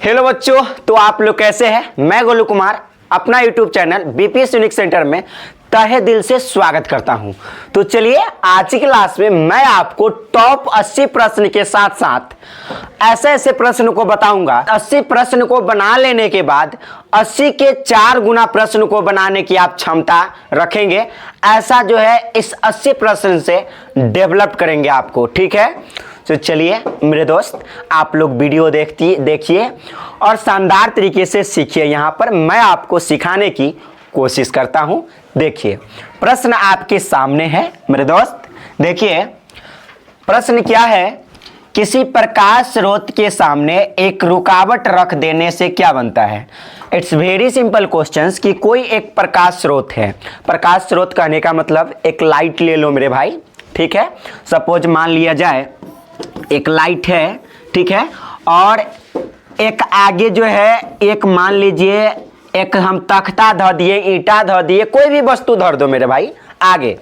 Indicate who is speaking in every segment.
Speaker 1: Hello बच्चों, तो आप लोग कैसे हैं। मैं गोलू कुमार अपना YouTube channel BPS unique centre में तहे दिल से स्वागत करता हूं। तो चलिए आज की क्लास में मैं आपको टॉप 80 प्रश्न के साथ साथ ऐसे ऐसे प्रश्न को बताऊंगा। 80 प्रश्न को बना लेने के बाद 80 के 4 गुना प्रश्न को बनाने की आप क्षमता रखेंगे। ऐसा जो है इस 80 प्रश्न से डेवलप करेंगे आपको, ठीक है। तो चलिए मेरे दोस्त, आप लोग वीडियो देखिए और शानदार तरीके से सीखिए। यहाँ पर मैं आपको सिखाने की कोशिश करता हूँ। देखिए प्रश्न आपके सामने है मेरे दोस्त। देखिए प्रश्न क्या है, किसी प्रकाश स्रोत के सामने एक रुकावट रख देने से क्या बनता है। इट्स वेरी सिंपल क्वेश्चंस कि कोई एक प्रकाश स्रोत है। प्रकाश स्रोत कहने का मतलब एक लाइट ले लो मेरे भाई, ठीक है। सपोज मान लिया जाए एक लाइट है, ठीक है, और एक आगे जो है एक मान लीजिए एक हम तख्ता धर दिए, ईंटा धर दिए, कोई भी वस्तु धर दो मेरे भाई आगे,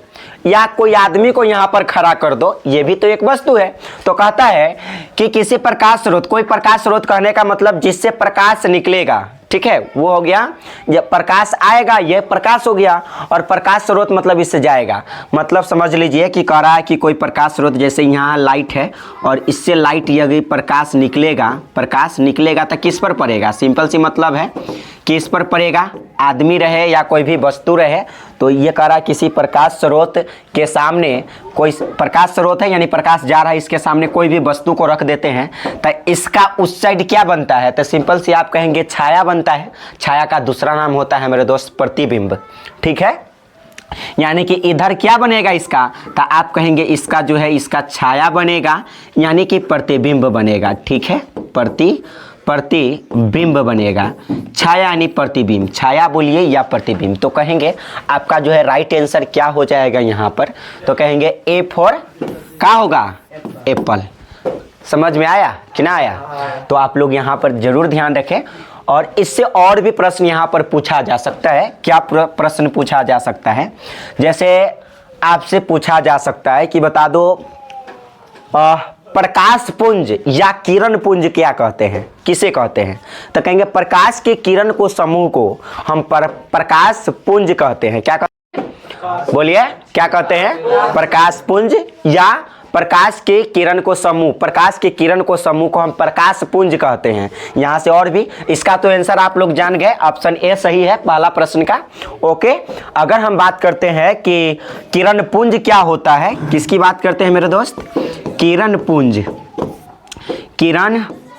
Speaker 1: या कोई आदमी को यहाँ पर खड़ा कर दो, ये भी तो एक वस्तु है। तो कहता है कि किसी प्रकाश स्रोत, कोई प्रकाश स्रोत कहने का मतलब जिससे प्रकाश निकलेगा, ठीक है, वो हो गया। जब प्रकाश आएगा ये प्रकाश हो गया, और प्रकाश स्रोत मतलब इससे जाएगा। मतलब समझ लीजिए कि कह रहा है कि कोई प्रकाश स्रोत, जैसे यहाँ लाइट है और इससे लाइट यदि प्रकाश निकलेगा तो किस पर पड़ेगा। सिंपल सी मतलब है कि इस पर पड़ेगा, आदमी रहे या कोई भी वस्तु रहे। तो ये कह रहा किसी प्रकाश स्रोत के सामने, कोई प्रकाश स्रोत है यानी प्रकाश जा रहा है, इसके सामने कोई भी वस्तु को रख देते हैं तो इसका उस साइड क्या बनता है। तो सिंपल सी आप कहेंगे छाया बनता है। छाया का दूसरा नाम होता है मेरे दोस्त प्रतिबिंब, ठीक है। यानी कि इधर क्या बनेगा इसका, तो आप कहेंगे इसका जो है इसका छाया बनेगा, यानी कि प्रतिबिंब बनेगा, ठीक है। प्रतिबिंब बनेगा। छाया यानी प्रतिबिंब, छाया बोलिए या प्रतिबिंब। तो कहेंगे आपका जो है राइट आंसर क्या हो जाएगा यहाँ पर, तो कहेंगे ए फॉर क्या होगा, एप्पल। समझ में आया कि ना आया। तो आप लोग यहाँ पर जरूर ध्यान रखें। और इससे और भी प्रश्न यहाँ पर पूछा जा सकता है। क्या प्रश्न पूछा जा सकता है, जैसे आपसे पूछा जा सकता है कि बता दो प्रकाश पुंज या किरण पुंज क्या कहते हैं, किसे कहते हैं। तो कहेंगे प्रकाश के किरण को समूह को हम प्रकाश पुंज कहते हैं। क्या कहते हैं, बोलिए क्या कहते हैं, प्रकाश पुंज या प्रकाश के किरण को समूह, प्रकाश के किरण को समूह को हम प्रकाश पुंज कहते हैं। यहाँ से और भी, इसका तो आंसर आप लोग जान गए, ऑप्शन ए सही है पहला प्रश्न का। ओके, अगर हम बात करते हैं कि किरण पुंज क्या होता है, किसकी बात करते हैं मेरे दोस्त, किरण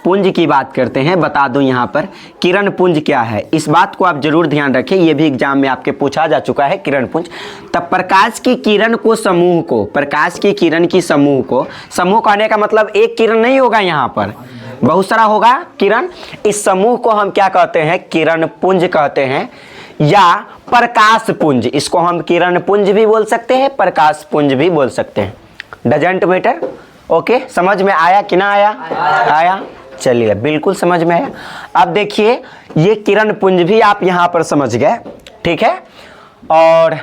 Speaker 1: पुंज की बात करते हैं। बता दूं यहाँ पर किरण पुंज क्या है, इस बात को आप जरूर ध्यान रखें, ये भी एग्जाम में आपके पूछा जा चुका है। किरण पुंज तब प्रकाश की किरण को समूह को, प्रकाश की किरण की समूह को, समूह कहने का मतलब एक किरण नहीं होगा, यहाँ पर बहुत सारा होगा किरण। इस समूह को हम क्या कहते हैं, किरण पुंज कहते हैं या प्रकाश पुंज। इसको हम किरण पुंज भी बोल सकते हैं, प्रकाश पुंज भी बोल सकते हैं, डजंट मैटर। ओके, समझ में आया कि ना आया, आया। चलिए बिल्कुल समझ में है। अब देखिए ये किरण पुंज भी आप यहाँ पर समझ गए, ठीक है। और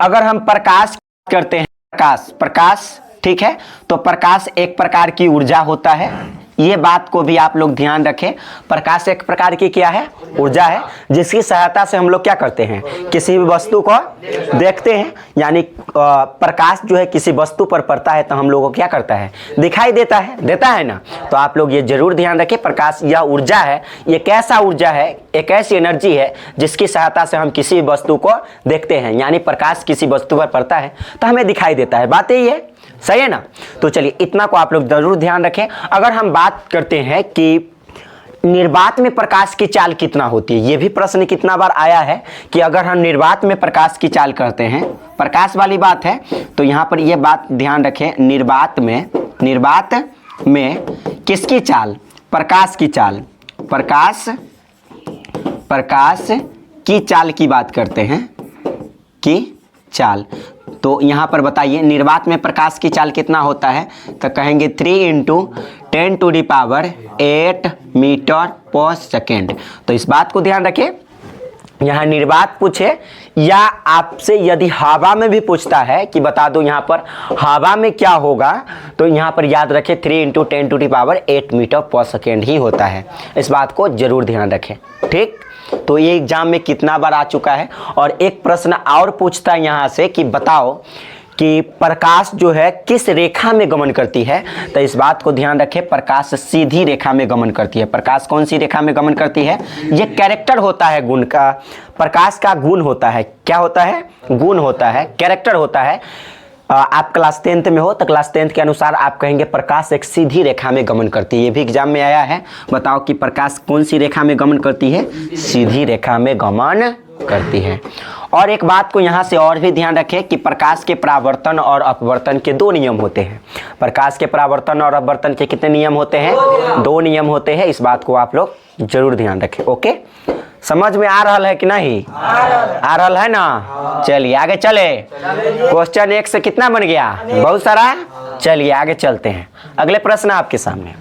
Speaker 1: अगर हम प्रकाश करते हैं, प्रकाश ठीक है, तो प्रकाश एक प्रकार की ऊर्जा होता है, ये बात को भी आप लोग ध्यान रखें। प्रकाश एक प्रकार की क्या है, ऊर्जा है, जिसकी सहायता से हम लोग क्या करते हैं, किसी भी वस्तु को देखते हैं। यानी प्रकाश जो है किसी वस्तु पर पड़ता है तो हम लोगों को क्या करता है, दिखाई देता है ना। तो आप लोग ये जरूर ध्यान रखें, प्रकाश यह ऊर्जा है, ये कैसा ऊर्जा है, एक ऐसी एनर्जी है जिसकी सहायता से हम किसी वस्तु को देखते हैं। यानी प्रकाश किसी वस्तु पर पड़ता है तो हमें दिखाई देता है, बात यही है, सही है ना। तो चलिए इतना को आप लोग जरूर ध्यान रखें। अगर हम बात करते हैं कि निर्वात में प्रकाश की चाल कितना होती है, ये भी प्रश्न कितना बार आया है कि अगर हम निर्वात में प्रकाश की चाल करते हैं, प्रकाश वाली बात है, तो यहाँ पर ये बात ध्यान रखें, निर्वात में किसकी चाल, प्रकाश की चाल, प्रकाश की चाल की बात करते हैं, की चाल। तो यहाँ पर बताइए निर्वात में प्रकाश की चाल कितना होता है, तो कहेंगे 3 × 10⁸ मीटर पर सेकेंड। तो इस बात को ध्यान रखें यहाँ निर्वात पूछे या आपसे यदि हवा में भी पूछता है कि बता दो यहाँ पर हवा में क्या होगा, तो यहाँ पर याद रखें 3 × 10⁸ मीटर पर सेकेंड ही होता है। इस बात को जरूर ध्यान रखें। ठीक, तो ये एग्जाम में कितना बार आ चुका है। और एक प्रश्न और पूछता है यहाँ से कि बताओ कि प्रकाश जो है किस रेखा में गमन करती है। तो इस बात को ध्यान रखें, प्रकाश सीधी रेखा में गमन करती है। प्रकाश कौन सी रेखा में गमन करती है? ये कैरेक्टर होता है गुण का, प्रकाश का गुण होता है। क्या होता है? गुण होता है, कैरेक्टर होता है। आप क्लास 10th में हो तो क्लास 10th के अनुसार आप कहेंगे प्रकाश एक सीधी रेखा में गमन करती है। ये भी एग्जाम में आया है। बताओ कि प्रकाश कौन सी रेखा में गमन करती है? सीधी रेखा में गमन करती है। और एक बात को यहाँ से और भी ध्यान रखें कि प्रकाश के परावर्तन और अपवर्तन के 2 नियम होते हैं। प्रकाश के परावर्तन और अपवर्तन के कितने नियम होते हैं? 2 नियम होते हैं। इस बात को आप लोग जरूर ध्यान रखें। ओके, समझ में आ रहा है कि नहीं? आ रहा है ना? चलिए आगे चले। क्वेश्चन 1 से कितना बन गया? बहुत सारा। चलिए आगे चलते हैं। अगले प्रश्न आपके सामने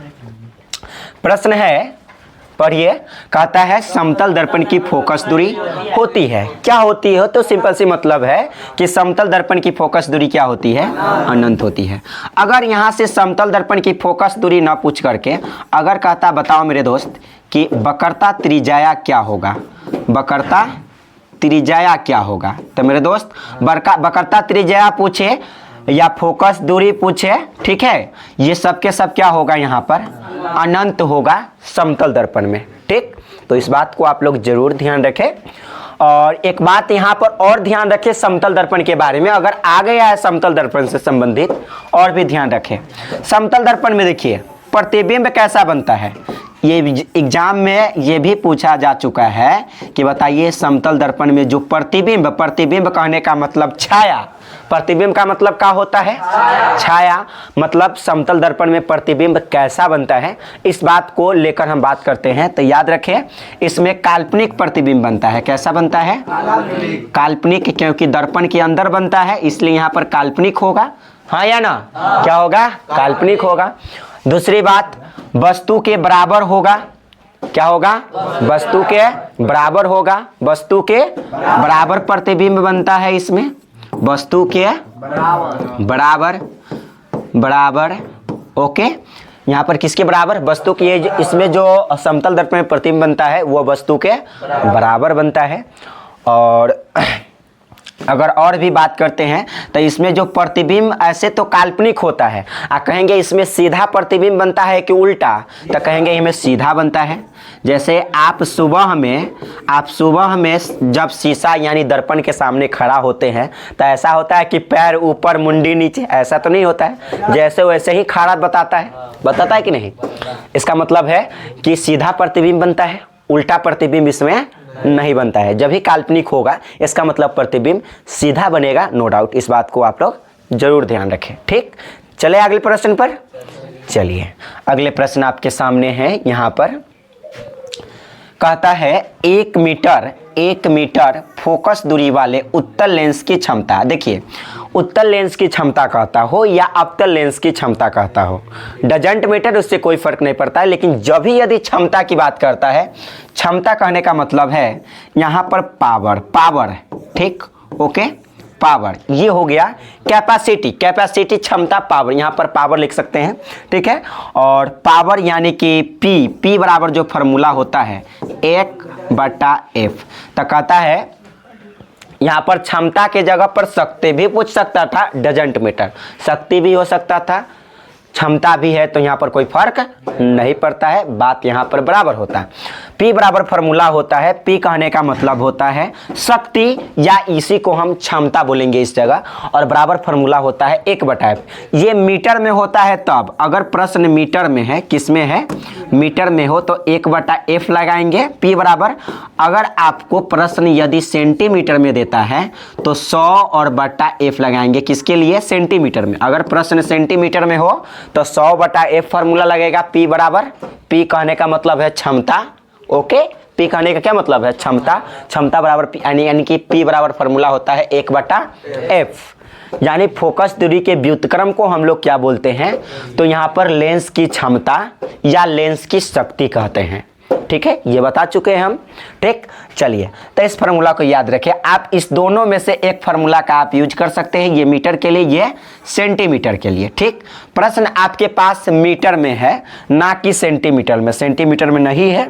Speaker 1: प्रश्न है, पढ़िए। कहता है समतल दर्पण की फोकस दूरी होती है। क्या होती है? तो सिंपल सी मतलब है कि समतल दर्पण की फोकस दूरी क्या होती है? अनंत होती है। अगर यहाँ से समतल दर्पण की फोकस दूरी ना पूछ करके अगर कहता बताओ मेरे दोस्त कि वक्रता त्रिज्या क्या होगा? वक्रता त्रिज्या क्या होगा? तो मेरे दोस्त वक्रता त्रिज्या पूछे या फोकस दूरी पूछे, ठीक है, ये सब के सब क्या होगा? यहाँ पर अनंत होगा समतल दर्पण में। ठीक, तो इस बात को आप लोग जरूर ध्यान रखें। और एक बात यहाँ पर और ध्यान रखें समतल दर्पण के बारे में, अगर आ गया है समतल दर्पण से संबंधित और भी ध्यान रखें। समतल दर्पण में देखिए प्रतिबिंब कैसा बनता है। ये एग्जाम में ये भी पूछा जा चुका है कि बताइए समतल दर्पण में जो प्रतिबिंब, प्रतिबिंब कहने का मतलब छाया, प्रतिबिंब का मतलब क्या होता है? छाया। मतलब समतल दर्पण में प्रतिबिंब कैसा बनता है, इस बात को लेकर हम बात करते हैं। तो याद रखें इसमें काल्पनिक प्रतिबिंब बनता है। कैसा बनता है? काल्पनिक, क्योंकि दर्पण के अंदर बनता है इसलिए यहाँ पर काल्पनिक होगा। हाँ या ना? क्या होगा? काल्पनिक होगा। दूसरी बात, वस्तु के बराबर होगा। क्या होगा? वस्तु के बराबर होगा। वस्तु के बराबर प्रतिबिंब बनता है इसमें, वस्तु के बराबर, बराबर। ओके, यहाँ पर किसके बराबर? वस्तु के। इसमें जो समतल दर्पण में प्रतिबिंब बनता है वो वस्तु के बराबर बनता है। और अगर और भी बात करते हैं तो इसमें जो प्रतिबिंब ऐसे तो काल्पनिक होता है, कहेंगे इसमें सीधा प्रतिबिंब बनता है कि उल्टा, तो कहेंगे इसमें सीधा बनता है। जैसे आप सुबह में जब शीशा यानी दर्पण के सामने खड़ा होते हैं तो ऐसा होता है कि पैर ऊपर मुंडी नीचे, ऐसा तो नहीं होता है। जैसे वैसे ही खड़ा बताता है कि नहीं? इसका मतलब है कि सीधा प्रतिबिंब बनता है, उल्टा प्रतिबिंब इसमें नहीं बनता है। जब ही काल्पनिक होगा इसका मतलब प्रतिबिंब सीधा बनेगा, नो डाउट। इस बात को आप लोग जरूर ध्यान रखें। ठीक, चले अगले प्रश्न पर। चलिए अगले प्रश्न आपके सामने है। यहाँ पर कहता है 1 मीटर फोकस दूरी वाले उत्तल लेंस की क्षमता। देखिए उत्तल लेंस की क्षमता कहता हो या अवतल लेंस की क्षमता कहता हो, डजंट मैटर, उससे कोई फर्क नहीं पड़ता है। लेकिन जब भी यदि क्षमता की बात करता है, क्षमता कहने का मतलब है यहाँ पर पावर। ठीक, ओके, पावर। ये हो गया कैपेसिटी क्षमता, पावर। यहाँ पर पावर लिख सकते हैं। ठीक है, और पावर यानी कि पी बराबर जो फॉर्मूला होता है 1/F। तो कहता है यहाँ पर क्षमता के जगह पर शक्ति भी पूछ सकता था, डजंट मैटर, शक्ति भी हो सकता था, क्षमता भी है, तो यहाँ पर कोई फर्क नहीं पड़ता है। बात यहाँ पर बराबर होता है। P बराबर फॉर्मूला होता है, P कहने का मतलब होता है शक्ति, या इसी को हम क्षमता बोलेंगे इस जगह, और बराबर फॉर्मूला होता है 1/F। ये मीटर में होता है तब, अगर प्रश्न मीटर में है, किसमें है? मीटर में हो तो 1/F लगाएंगे P बराबर। अगर आपको प्रश्न यदि सेंटीमीटर में देता है तो 100 और /F लगाएंगे। किसके लिए? सेंटीमीटर में। अगर प्रश्न सेंटीमीटर में हो तो 100/F फॉर्मूला लगेगा। P बराबर, P कहने का मतलब है क्षमता। ओके, P कहने का क्या मतलब है? क्षमता बराबर यानी कि P बराबर फॉर्मूला होता है 1/F। यानी फोकस दूरी के व्युत्क्रम को हम लोग क्या बोलते हैं? तो यहाँ पर लेंस की क्षमता या लेंस की शक्ति कहते हैं। ठीक है, ये बता चुके हैं हम। ठीक, चलिए तो इस फार्मूला को याद रखें। आप इस दोनों में से एक फार्मूला का आप यूज कर सकते हैं, ये मीटर के लिए, ये सेंटीमीटर के लिए। ठीक, प्रश्न आपके पास मीटर में है ना कि सेंटीमीटर में, सेंटीमीटर में नहीं है।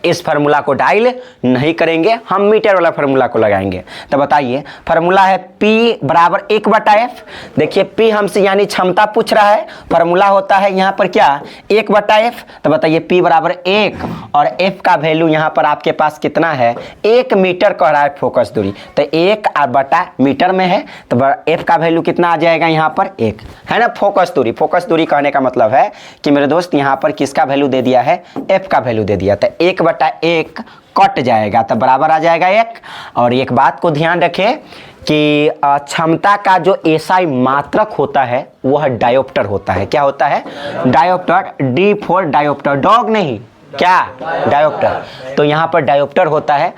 Speaker 1: इस फार्मूला को डायल नहीं करेंगे, हम मीटर वाला फार्मूला को लगाएंगे। तो बताइए, फार्मूला है P बराबर 1/F। देखिए P हमसे यानी क्षमता पूछ रहा है, फार्मूला होता है यहाँ पर क्या 1/F। तो बताइए P बराबर 1 और F का वैल्यू यहाँ पर आपके पास कितना है, 1 मीटर कह रहा है फोकस दूरी। तो 1 और बटा मीटर में है तो F का वैल्यू कितना आ जाएगा यहाँ पर 1, है ना। फोकस दूरी, फोकस दूरी कहने का मतलब है कि मेरे दोस्त यहाँ पर किसका वैल्यू दे दिया है, F का वैल्यू दे दिया। तो 1/1 कट जाएगा तो बराबर आ जाएगा 1। और एक बात को ध्यान रखें कि क्षमता का जो एसआई मात्रक होता है वह डायोप्टर होता है। क्या होता है, dioptre, D for dioptre, dog नहीं, क्या डायोप्टर। तो यहाँ पर डायोप्टर होता है।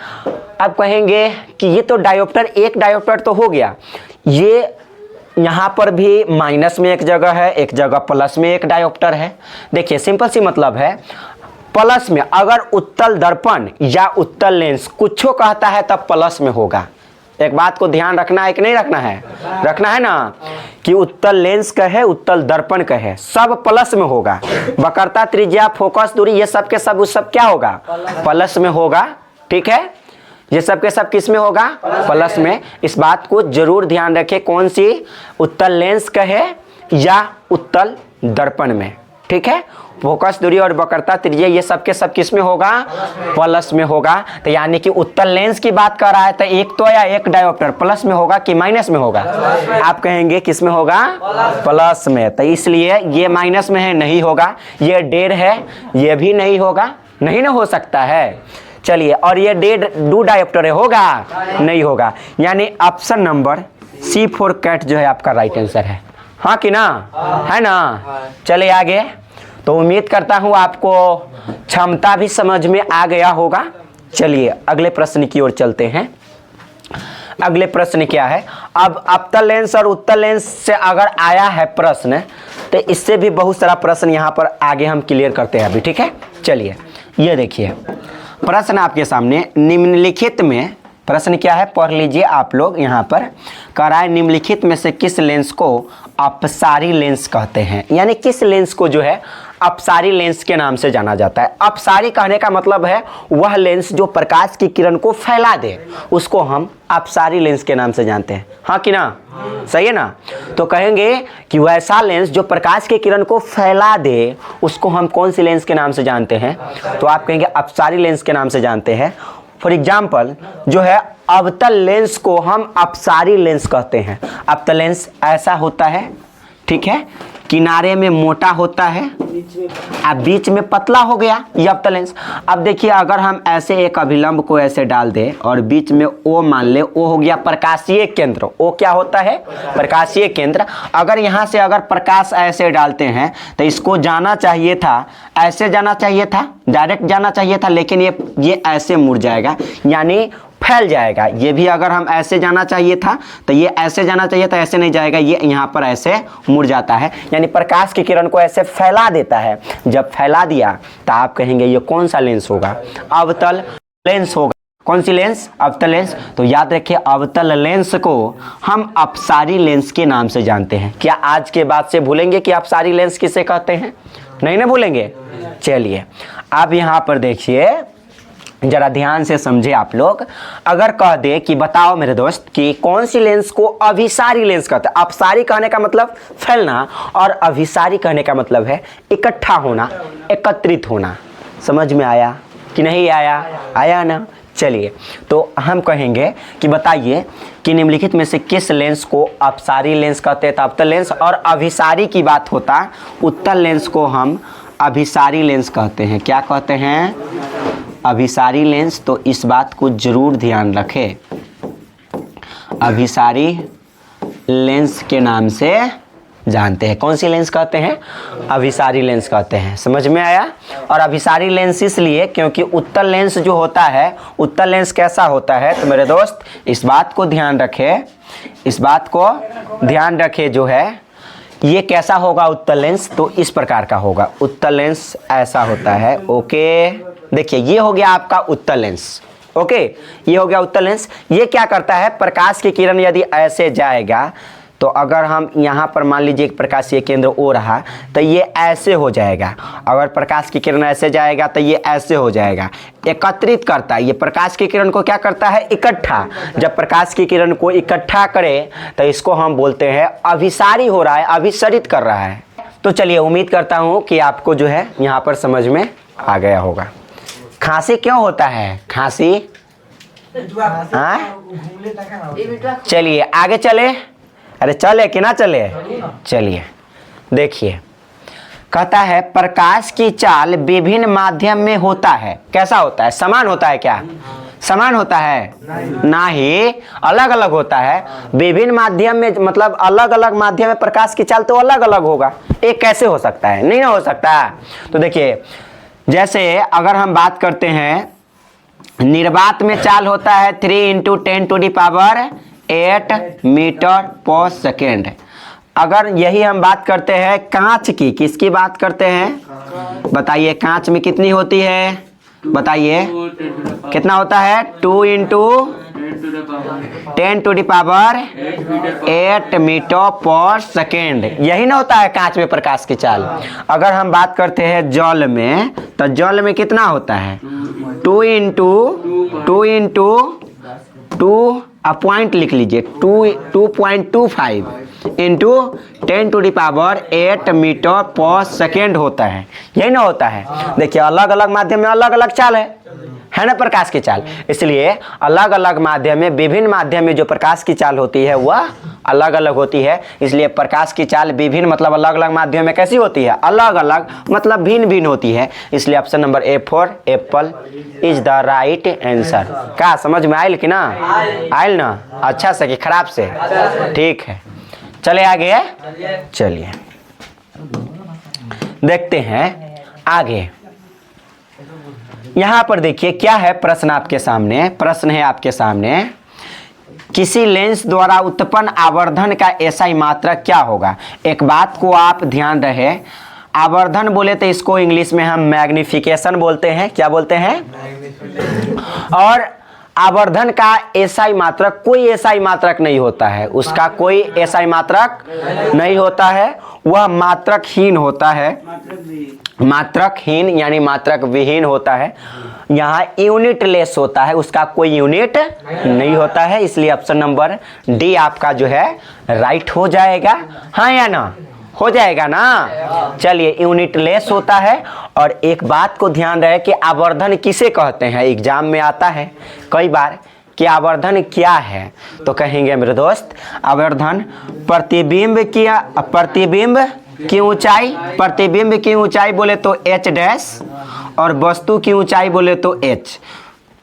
Speaker 1: अब कहेंगे कि ये तो डायोप्टर, एक डायोप्टर तो हो गया, ये यहाँ पर भी माइनस में एक जगह है, एक जगह प्लस में एक डायोप्टर है। देखिए सिंपल सी मतलब है, प्लस में अगर उत्तल दर्पण या उत्तल लेंस कुछ कहता है तब प्लस में होगा। एक बात को ध्यान रखना है कि नहीं रखना है, रखना है ना, कि उत्तल लेंस कहे, उत्तल दर्पण कहे, सब प्लस में होगा। वक्रता, त्रिज्या, फोकस दूरी, ये सब के सब उस सब क्या होगा, प्लस में होगा। ठीक है, ये सब के सब किस में होगा, प्लस में। इस बात को जरूर ध्यान रखें, कौन सी, उत्तल लेंस कहे या उत्तल दर्पण में। ठीक है, फोकस दूरी और वक्रता, त्रिज्या, ये सब के सब किस में होगा, प्लस में होगा। तो यानी कि उत्तल लेंस की बात कर रहा है तो एक तो या एक डायोप्टर प्लस में होगा कि माइनस में होगा, आप कहेंगे किस में होगा, प्लस में। तो इसलिए ये माइनस में है, नहीं होगा। ये 1.5 है, ये भी नहीं होगा, नहीं ना हो सकता है। चलिए, और ये 1.5 डायोप्टर होगा, नहीं होगा। यानी ऑप्शन नंबर C4 कैट जो है आपका राइट आंसर है। हाँ कि ना, है ना। चलिए आगे। तो उम्मीद करता हूँ आपको क्षमता भी समझ में आ गया होगा। चलिए अगले प्रश्न की ओर चलते हैं। अगले प्रश्न क्या है, अब अवतल लेंस और उत्तल लेंस से अगर आया है प्रश्न तो इससे भी बहुत सारा प्रश्न यहाँ पर आगे हम क्लियर करते हैं अभी। ठीक है, चलिए ये देखिए प्रश्न आपके सामने, निम्नलिखित में प्रश्न क्या है पढ़ लीजिए आप लोग। यहाँ पर कह रहा है निम्नलिखित में से किस लेंस को अपसारी लेंस कहते हैं, यानी किस लेंस को जो है अपसारी लेंस के नाम से जाना जाता है। अपसारी कहने का मतलब है वह लेंस जो प्रकाश की किरण को फैला दे, उसको हम अपसारी लेंस के नाम से जानते हैं। हाँ कि ना, सही है ना। तो कहेंगे कि वैसा लेंस जो प्रकाश की किरण को फैला दे उसको हम कौन सी लेंस के नाम से जानते हैं, तो आप कहेंगे अपसारी लेंस के नाम से जानते हैं। फॉर एग्जाम्पल जो है अवतल लेंस को हम अपसारी लेंस कहते हैं। अवतल लेंस ऐसा होता है, ठीक है, किनारे में मोटा होता है, अब बीच में पतला हो गया, ये अवतल लेंस। अब देखिए अगर हम ऐसे एक अभिलंब को ऐसे डाल दें और बीच में O मान ले, O हो गया प्रकाशीय केंद्र। O क्या होता है, प्रकाशीय केंद्र। अगर यहाँ से अगर प्रकाश ऐसे डालते हैं तो इसको जाना चाहिए था, ऐसे जाना चाहिए था, डायरेक्ट जाना चाहिए था, लेकिन ये ऐसे मुड़ जाएगा, यानी फैल जाएगा। ये भी अगर हम ऐसे जाना चाहिए था तो ये ऐसे जाना चाहिए था, ऐसे नहीं जाएगा, ये यहाँ पर ऐसे मुड़ जाता है, यानी प्रकाश की किरण को ऐसे फैला देता है। जब फैला दिया तो आप कहेंगे ये कौन सा लेंस होगा, अवतल लेंस होगा। कौन सी लेंस, अवतल लेंस। तो याद रखिए अवतल लेंस को हम अपसारी लेंस के नाम से जानते हैं। क्या आज के बाद से भूलेंगे कि अपसारी लेंस किसे कहते हैं, नहीं ना भूलेंगे। चलिए अब यहाँ पर देखिए जरा ध्यान से समझे आप लोग। अगर कह दे कि बताओ मेरे दोस्त कि कौन सी लेंस को अभिसारी लेंस कहते हैं। अपसारी कहने का मतलब फैलना और अभिसारी कहने का मतलब है इकट्ठा होना, एकत्रित होना। समझ में आया कि नहीं आया, आया ना। चलिए तो हम कहेंगे कि बताइए कि निम्नलिखित में से किस लेंस को अपसारी लेंस कहते हैं। तो अवतल लेंस और अभिसारी की बात होता, उत्तल लेंस को हम अभिसारी लेंस कहते हैं। क्या कहते हैं, अभिसारी लेंस। तो इस बात को जरूर ध्यान रखें, अभिसारी लेंस के नाम से जानते हैं। कौन सी लेंस कहते हैं, अभिसारी लेंस कहते हैं। समझ में आया। और अभिसारी लेंस इसलिए क्योंकि उत्तल लेंस जो होता है, उत्तल लेंस कैसा होता है, तो मेरे दोस्त इस बात को ध्यान रखें, इस बात को ध्यान रखें जो है ये कैसा होगा उत्तल लेंस, तो इस प्रकार का होगा। उत्तल लेंस ऐसा होता है, ओके। देखिए ये हो गया आपका उत्तल लेंस। ओके, ये हो गया उत्तल लेंस। ये क्या करता है, प्रकाश की किरण यदि ऐसे जाएगा तो अगर हम यहाँ पर मान लीजिए प्रकाशीय केंद्र ओ रहा तो ये ऐसे हो जाएगा, अगर प्रकाश की किरण ऐसे जाएगा तो ये ऐसे हो जाएगा। एकत्रित करता है, ये प्रकाश की किरण को क्या करता है, इकट्ठा। जब प्रकाश की किरण को इकट्ठा करे तो इसको हम बोलते हैं अभिसारी हो रहा है, अभिसरित कर रहा है। तो चलिए उम्मीद करता हूँ कि आपको जो है यहाँ पर समझ में आ गया होगा। खांसी क्यों होता है, खांसी? चलिए आगे चले, अरे चले कि ना चले, चलिए देखिए कहता है प्रकाश की चाल विभिन्न माध्यम में होता है। कैसा होता है, समान होता है क्या, समान होता है ना ही, अलग अलग होता है। विभिन्न माध्यम में मतलब अलग अलग माध्यम में प्रकाश की चाल तो अलग अलग होगा, एक कैसे हो सकता है, नहीं ना हो सकता। तो देखिए जैसे अगर हम बात करते हैं निर्वात में चाल होता है 3 × 10⁸ मीटर पर सेकेंड। अगर यही हम बात करते हैं कांच की, किसकी बात करते हैं बताइए, कांच में कितनी होती है बताइए, कितना होता है, 2 × 10⁸ मीटर पर सेकेंड। यही ना होता है कांच में प्रकाश की चाल। अगर हम बात करते हैं जल में, तो जल में कितना होता है, 2 × 2 पॉइंट लिख लीजिए, 2.25 × 10⁸ मीटर पर सेकेंड होता है। यही ना होता है। देखिए अलग अलग माध्यम में अलग अलग चाल है ना प्रकाश की चाल, इसलिए अलग अलग माध्यम में, विभिन्न माध्यम में जो प्रकाश की चाल होती है वह अलग अलग होती है। इसलिए प्रकाश की चाल विभिन्न मतलब अलग अलग माध्यम में कैसी होती है, अलग अलग मतलब भिन्न भिन्न होती है। इसलिए option number A for Apple is the right answer. क्या समझ में आयल कि ना, आयल ना, अच्छा से कि खराब से, ठीक है। चले आगे, चलिए देखते हैं आगे। यहां पर देखिए क्या है, प्रश्न आपके सामने, प्रश्न है आपके सामने, किसी लेंस द्वारा उत्पन्न आवर्धन का एसआई मात्रक क्या होगा। एक बात को आप ध्यान रहे, आवर्धन बोले तो इसको इंग्लिश में हम मैग्निफिकेशन बोलते हैं। क्या बोलते हैं, और आवर्धन का एसआई मात्रक, कोई एसआई मात्रक नहीं होता है, उसका कोई एसआई मात्रक नहीं होता है, वह मात्रकहीन होता है, मात्रकहीन यानी मात्रक विहीन होता है। यहाँ यूनिट लेस होता है, उसका कोई यूनिट नहीं होता है। इसलिए ऑप्शन नंबर डी आपका जो है राइट हो जाएगा। हाँ या ना, हो जाएगा ना। चलिए यूनिट लेस होता है। और एक बात को ध्यान रहे कि आवर्धन किसे कहते हैं, एग्जाम में आता है कई बार कि आवर्धन क्या है, तो कहेंगे मेरे दोस्त आवर्धन प्रतिबिंब की ऊंचाई, प्रतिबिंब की ऊंचाई बोले तो h डैश और वस्तु की ऊंचाई बोले तो h।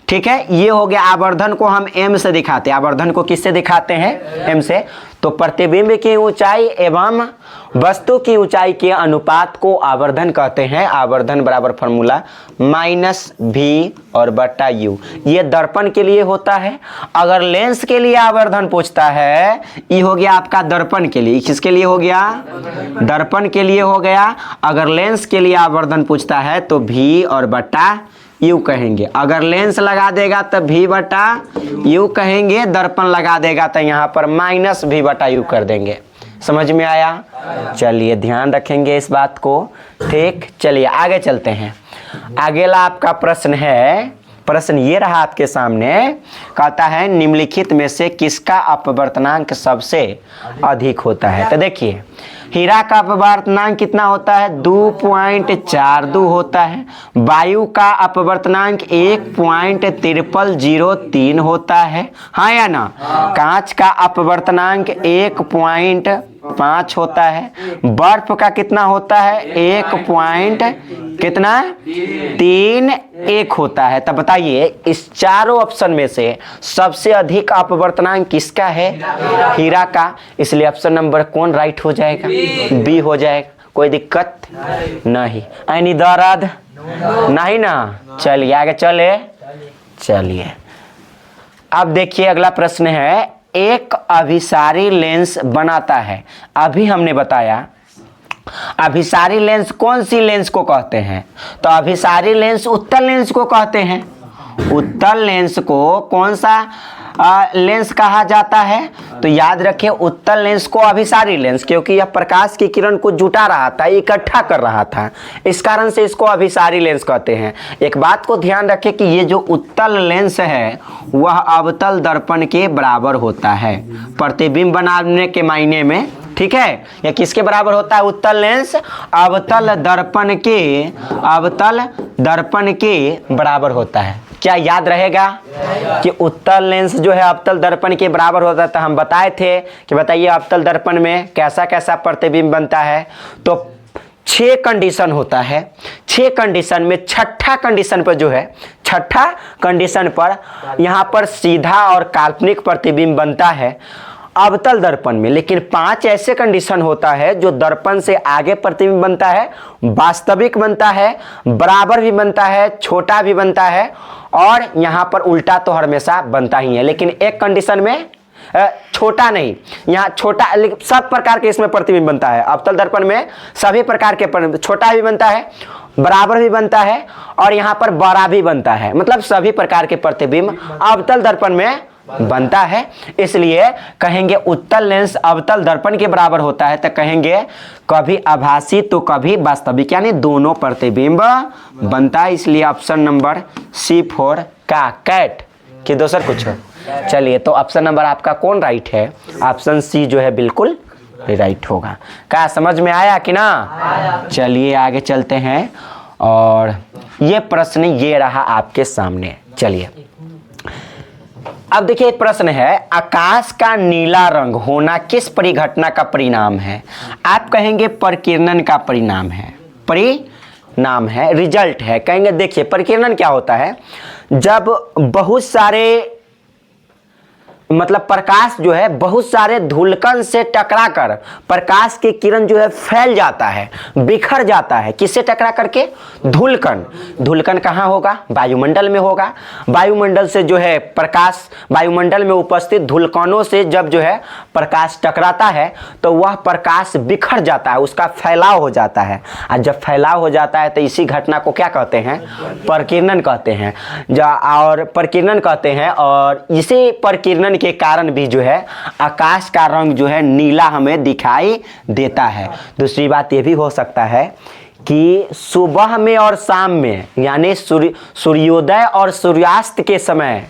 Speaker 1: ठीक है, ये हो गया। आवर्धन को हम m से दिखाते हैं, आवर्धन को किससे दिखाते हैं, m से। तो प्रतिबिंब की ऊंचाई एवं वस्तु की ऊंचाई के अनुपात को आवर्धन कहते हैं। आवर्धन बराबर फॉर्मूला -v और बटा u। ये दर्पण के लिए होता है। अगर लेंस के लिए आवर्धन पूछता है, ये हो गया आपका दर्पण के लिए। किसके लिए हो गया, दर्पण के लिए हो गया। अगर लेंस के लिए आवर्धन पूछता है तो v और बटा यू कहेंगे। अगर लेंस लगा देगा तो v बटा यू कहेंगे, दर्पण लगा देगा तो यहाँ पर -v बटा यू कर देंगे। समझ में आया। चलिए ध्यान रखेंगे इस बात को, ठीक। चलिए आगे चलते हैं। अगला आपका प्रश्न है, प्रश्न ये रहा आपके सामने, कहता है निम्नलिखित में से किसका अपवर्तनांक सबसे अधिक होता है। तो देखिए हीरा का अपवर्तनांक कितना होता है, 2.42 होता है। वायु का अपवर्तनांक 1.0003 होता है। हाँ या ना। कांच का अपवर्तनांक 1.5 होता है। बर्फ का कितना होता है, 1.31 होता है। तब बताइए इस चारों ऑप्शन में से सबसे अधिक अपवर्तनांक किसका है, हीरा का। इसलिए ऑप्शन नंबर कौन राइट हो जाएगा, बी हो जाएगा। कोई दिक्कत नहीं, ऐनी दर्द नहीं ना। चलिए आगे चले। चलिए अब देखिए अगला प्रश्न है, एक अभिसारी लेंस बनाता है। अभी हमने बताया अभिसारी लेंस कौन सी लेंस को कहते हैं? तो अभिसारी लेंस उत्तल लेंस को कहते हैं। उत्तल लेंस को कौन सा लेंस कहा जाता है? तो याद रखिए उत्तल लेंस को अभिसारी लेंस, क्योंकि यह प्रकाश की किरण को जुटा रहा था, इकट्ठा कर रहा था, इस कारण से इसको अभिसारी लेंस कहते हैं। एक बात को ध्यान रखें कि ये जो उत्तल लेंस है वह अवतल दर्पण के बराबर होता है प्रतिबिंब बनाने के मायने में, ठीक है। यह किसके बराबर होता है? उत्तल लेंस अवतल दर्पण के बराबर होता है। क्या याद रहेगा कि उत्तल लेंस जो है अवतल दर्पण के बराबर होता है? तो हम बताए थे कि बताइए अवतल दर्पण में कैसा कैसा प्रतिबिंब बनता है। तो 6 कंडीशन होता है। 6 कंडीशन में छठा कंडीशन पर जो है, छठा कंडीशन पर यहाँ पर सीधा और काल्पनिक प्रतिबिंब बनता है अवतल दर्पण में। लेकिन 5 ऐसे कंडीशन होता है जो दर्पण से आगे प्रतिबिंब बनता है, वास्तविक बनता है, बराबर भी बनता है, छोटा भी बनता है, और यहाँ पर उल्टा तो हमेशा बनता ही है। लेकिन एक कंडीशन में छोटा नहीं, यहाँ छोटा, लेकिन सब प्रकार के इसमें प्रतिबिंब बनता है। अवतल दर्पण में सभी प्रकार के, छोटा भी बनता है, बराबर भी बनता है, और यहाँ पर बड़ा भी बनता है। मतलब सभी प्रकार के प्रतिबिंब अवतल दर्पण में बनता है। इसलिए कहेंगे उत्तल लेंस अवतल दर्पण के बराबर होता है, तो कहेंगे कभी आभासी तो कभी वास्तविक, यानी दोनों प्रतिबिंब बनता है। इसलिए ऑप्शन नंबर C4 का कैट कि दोसर कुछ हो। चलिए, तो ऑप्शन नंबर आपका कौन राइट है? ऑप्शन सी जो है बिल्कुल राइट होगा। क्या समझ में आया कि ना? चलिए आगे चलते हैं, और ये प्रश्न ये रहा आपके सामने। चलिए अब देखिए, एक प्रश्न है, आकाश का नीला रंग होना किस परिघटना का परिणाम है? आप कहेंगे परिकिरणन का परिणाम है, परिणाम है, रिजल्ट है। कहेंगे देखिए परिकिरणन क्या होता है? जब बहुत सारे मतलब प्रकाश जो है बहुत सारे धूलकण से टकराकर प्रकाश की किरण जो है फैल जाता है, बिखर जाता है। किससे टकरा करके? धूलकण। धूलकण कहाँ होगा? वायुमंडल में होगा। वायुमंडल से जो है प्रकाश, वायुमंडल में उपस्थित धूलकणों से जब जो है प्रकाश टकराता है तो वह प्रकाश बिखर जाता है, उसका फैलाव हो जाता है। और जब फैलाव हो जाता है तो इसी घटना को क्या कहते हैं? परिकिरणन कहते हैं। और परिकिरणन कहते हैं, और इसी परिकिरणन के कारण भी जो है आकाश का रंग जो है नीला हमें दिखाई देता है। दूसरी बात ये भी हो सकता है कि सुबह में और शाम में, यानी सूर्योदय और सूर्यास्त के समय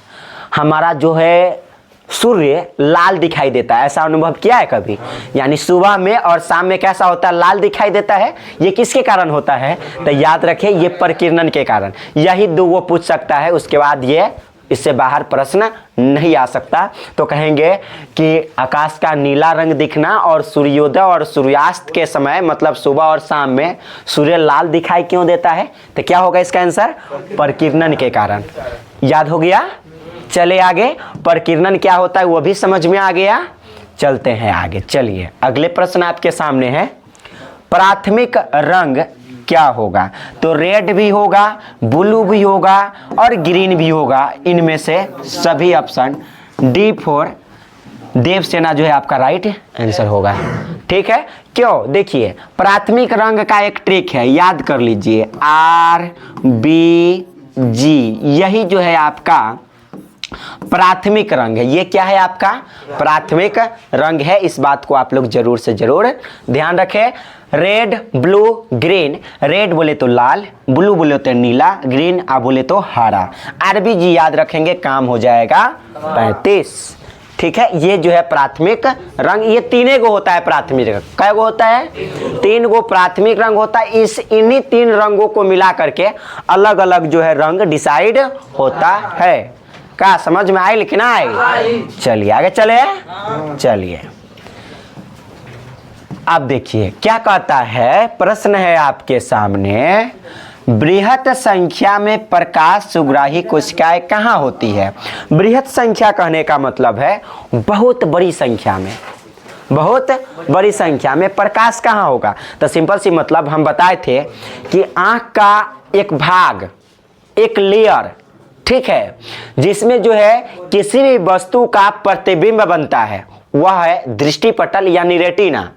Speaker 1: हमारा जो है सूर्य लाल दिखाई देता है। ऐसा अनुभव किया है कभी? यानी सुबह में और शाम में कैसा होता है? लाल दिखाई देता है। ये किसके कारण होता है? तो याद रखें ये परिकिरणन के कारण। यही दो वो पूछ सकता है, उसके बाद ये इससे बाहर प्रश्न नहीं आ सकता। तो कहेंगे कि आकाश का नीला रंग दिखना और सूर्योदय और सूर्यास्त के समय, मतलब सुबह और शाम में सूर्य लाल दिखाई क्यों देता है? तो क्या होगा इसका आंसर? परिकिरणन के कारण। याद हो गया? चले आगे, परिकिरणन क्या होता है वो भी समझ में आ गया। चलते हैं आगे। चलिए अगले प्रश्न आपके सामने है, प्राथमिक रंग क्या होगा? तो रेड भी होगा, ब्लू भी होगा और ग्रीन भी होगा। इनमें से सभी ऑप्शन D4 देवसेना जो है आपका राइट आंसर होगा। ठीक है, क्यों? देखिए प्राथमिक रंग का एक ट्रिक है, याद कर लीजिए, RBG, यही जो है आपका प्राथमिक रंग है। ये क्या है? आपका प्राथमिक रंग है। इस बात को आप लोग जरूर से जरूर ध्यान रखें। Red, blue, green. रेड बोले तो लाल, ब्लू बोले तो नीला, ग्रीन आप बोले तो हरा। RBG याद रखेंगे, काम हो जाएगा 35। ठीक है, ये जो है प्राथमिक रंग, ये 3 गो होता है प्राथमिक रंग। कै गो होता है? 3 गो प्राथमिक रंग होता है। इन्हीं 3 रंगों को मिला करके अलग अलग जो है रंग डिसाइड होता है। क्या समझ में आई कि ना आई? चलिए आगे चले। चलिए अब देखिए क्या कहता है, प्रश्न है आपके सामने, बृहत संख्या में प्रकाश सुग्राही कोशिकाएं कहाँ होती है? बृहत संख्या कहने का मतलब है बहुत बड़ी संख्या में, बहुत बड़ी संख्या में प्रकाश कहाँ होगा? तो सिंपल सी मतलब हम बताए थे कि आंख का एक भाग, एक लेयर, ठीक है, जिसमें जो है किसी भी वस्तु का प्रतिबिंब बनता है, वह है दृष्टिपटल यानी रेटिना,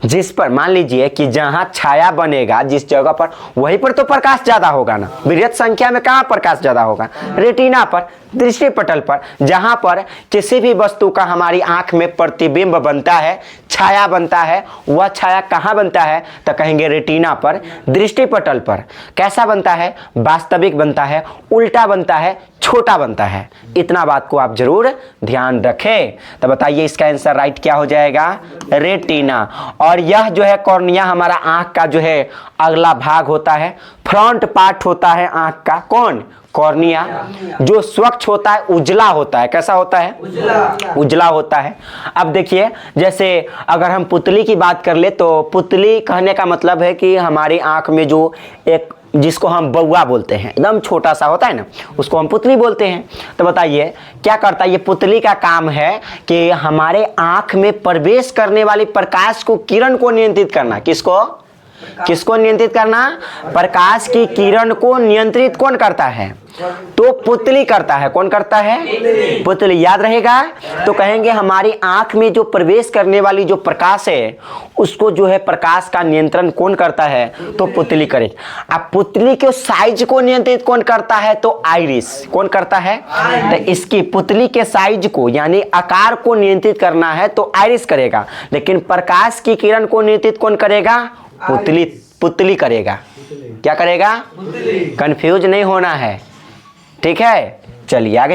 Speaker 1: जिस पर मान लीजिए कि जहां छाया बनेगा जिस जगह पर, वहीं पर तो प्रकाश ज्यादा होगा ना। बृहत संख्या में कहां प्रकाश ज्यादा होगा? रेटिना पर, दृष्टिपटल पर। जहां पर किसी भी वस्तु का हमारी आंख में प्रतिबिंब बनता है, छाया बनता है, वह छाया कहां बनता है? तो कहेंगे रेटिना पर, दृष्टिपटल पर। कैसा बनता है? वास्तविक बनता है, उल्टा बनता है, छोटा बनता है। इतना बात को आप जरूर ध्यान रखें। तो बताइए इसका आंसर राइट क्या हो जाएगा? रेटिना। और यह जो है कॉर्निया हमारा आंख का जो है अगला भाग होता है, फ्रंट पार्ट होता है आंख का। कौन? कॉर्निया। जो स्वच्छ होता है, उजला होता है। कैसा होता है? उजला होता है। अब देखिए, जैसे अगर हम पुतली की बात कर ले तो पुतली कहने का मतलब है कि हमारी आंख में जो एक, जिसको हम बउआ बोलते हैं, एकदम छोटा सा होता है ना, उसको हम पुतली बोलते हैं। तो बताइए क्या करता है? ये पुतली का काम है कि हमारे आंख में प्रवेश करने वाली प्रकाश को, किरण को नियंत्रित करना। किसको नियंत्रित करना? प्रकाश की किरण को नियंत्रित कौन करता है? तो पुतली करता है। कौन करता है? पुतली। याद रहेगा। तो कहेंगे हमारी आंख में जो प्रवेश करने वाली जो प्रकाश है, उसको जो है प्रकाश का नियंत्रण कौन करता है? तो पुतली करे। अब पुतली के साइज को नियंत्रित कौन करता है? तो आइरिस। कौन करता है? तो इसकी पुतली के साइज को यानी आकार को नियंत्रित करना है तो आइरिस करेगा, लेकिन प्रकाश की किरण को नियंत्रित कौन करेगा? पुतली करेगा। क्या करेगा? कंफ्यूज नहीं होना है, ठीक है। चलिए आगे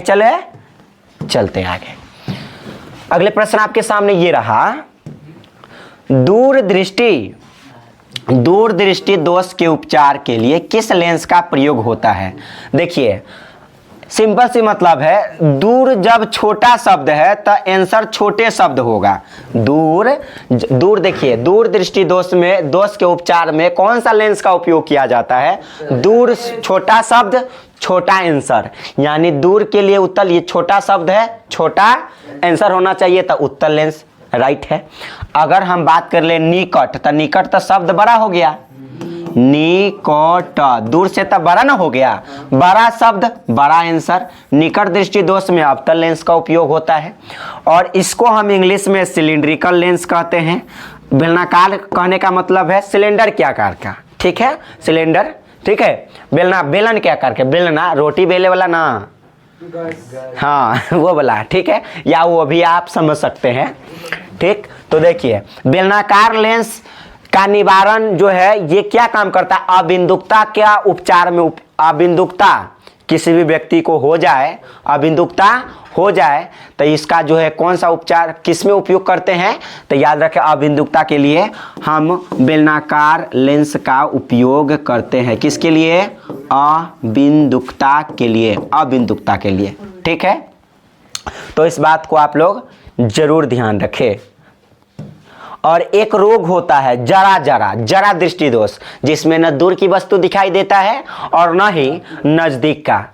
Speaker 1: चलते आगे। अगले प्रश्न आपके सामने ये रहा, दूरदृष्टि दोष के उपचार के लिए किस लेंस का प्रयोग होता है? देखिए सिंपल सी मतलब है, दूर जब छोटा शब्द है तो आंसर छोटे शब्द होगा। दूर देखिए, दूर दृष्टि दोष में, दोष के उपचार में कौन सा लेंस का उपयोग किया जाता है? दूर, छोटा शब्द, छोटा आंसर। यानी दूर के लिए उत्तल, ये छोटा शब्द है, छोटा आंसर होना चाहिए, तो उत्तल लेंस राइट है। अगर हम बात कर ले निकट, तो निकट तो शब्द बड़ा हो गया, निकट, दूर से तब बड़ा ना हो गया, बड़ा शब्द बड़ा आंसर। निकट दृष्टि दोष में अवतल लेंस का उपयोग होता है, और इसको हम इंग्लिश में सिलिंड्रिकल लेंस कहते हैं। बेलनाकार कहने का मतलब है सिलेंडर के आकार का, ठीक है, सिलेंडर, ठीक है। बेलन के आकार के, बेलना रोटी बेले वाला ना, हाँ वो वाला, ठीक है, या वो भी आप समझ सकते हैं, ठीक। तो देखिए बेलनाकार लेंस का निवारण जो है ये क्या काम करता है? अबिंदुकता क्या उपचार में, अबिंदुकता किसी भी व्यक्ति को हो जाए, अबिंदुकता हो जाए तो इसका जो है कौन सा उपचार किस में उपयोग करते हैं? तो याद रखें अबिंदुकता के लिए हम बेलनाकार लेंस का उपयोग करते हैं। किसके लिए? अबिंदुकता के लिए, अबिंदुकता के लिए, ठीक है। तो इस बात को आप लोग जरूर ध्यान रखें। और एक रोग होता है जरा दृष्टि दोष, जिसमें न दूर की वस्तु दिखाई देता है और न ही नजदीक का,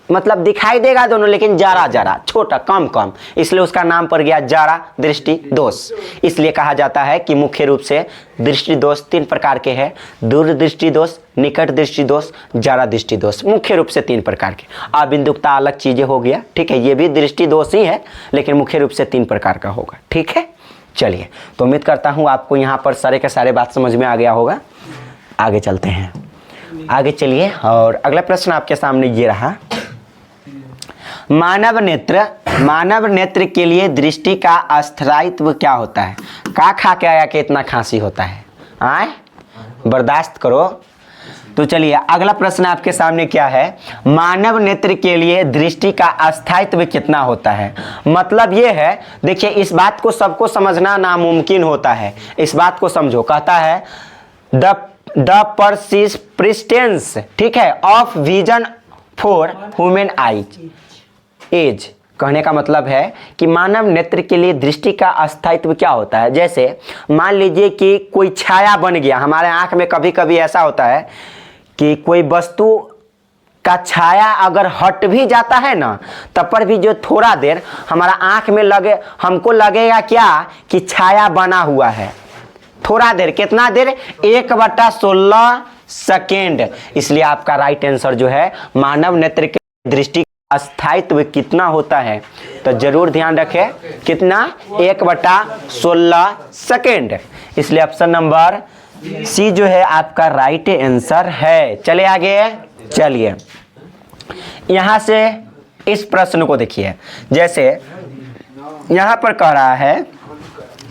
Speaker 1: मतलब दिखाई देगा दोनों लेकिन जरा छोटा, कम, इसलिए उसका नाम पड़ गया जरा दृष्टि दोष। इसलिए कहा जाता है कि मुख्य रूप से दृष्टि दोष 3 प्रकार के हैं, दूर दृष्टि दोष, निकट दृष्टि दोष, जरा दृष्टि दोष, मुख्य रूप से 3 प्रकार के। अबिंदुकता अलग चीजें हो गया, ठीक है, ये भी दृष्टि दोष ही है लेकिन मुख्य रूप से 3 प्रकार का होगा, ठीक है। चलिए, तो उम्मीद करता हूँ आपको यहाँ पर सारे के सारे बात समझ में आ गया होगा। आगे चलते हैं, आगे चलिए। और अगला प्रश्न आपके सामने ये रहा, मानव नेत्र के लिए दृष्टि का अस्थायित्व क्या होता है? का खा के आया कि इतना खांसी होता है, आए बर्दाश्त करो। तो चलिए अगला प्रश्न आपके सामने क्या है, मानव नेत्र के लिए दृष्टि का अस्थायित्व कितना होता है? मतलब ये है, देखिए इस बात को सबको समझना नामुमकिन होता है, इस बात को समझो। कहता है द परसिस्टेंस, ठीक है, of vision for human age. कहने का मतलब है कि मानव नेत्र के लिए दृष्टि का अस्थायित्व क्या होता है? जैसे मान लीजिए कि कोई छाया बन गया हमारे आंख में, कभी कभी ऐसा होता है कि कोई वस्तु का छाया अगर हट भी जाता है ना, तब पर भी जो थोड़ा देर हमारा आंख में लगे, हमको लगेगा क्या कि छाया बना हुआ है। थोड़ा देर, कितना देर? 1/16 सेकेंड। इसलिए आपका राइट आंसर जो है मानव नेत्र के दृष्टि स्थायित्व कितना होता है, तो जरूर ध्यान रखें कितना 1/16 सेकेंड। इसलिए ऑप्शन नंबर सी जो है आपका राइट आंसर है। चले आगे, चलिए यहां से इस प्रश्न को देखिए। जैसे यहां पर कह रहा है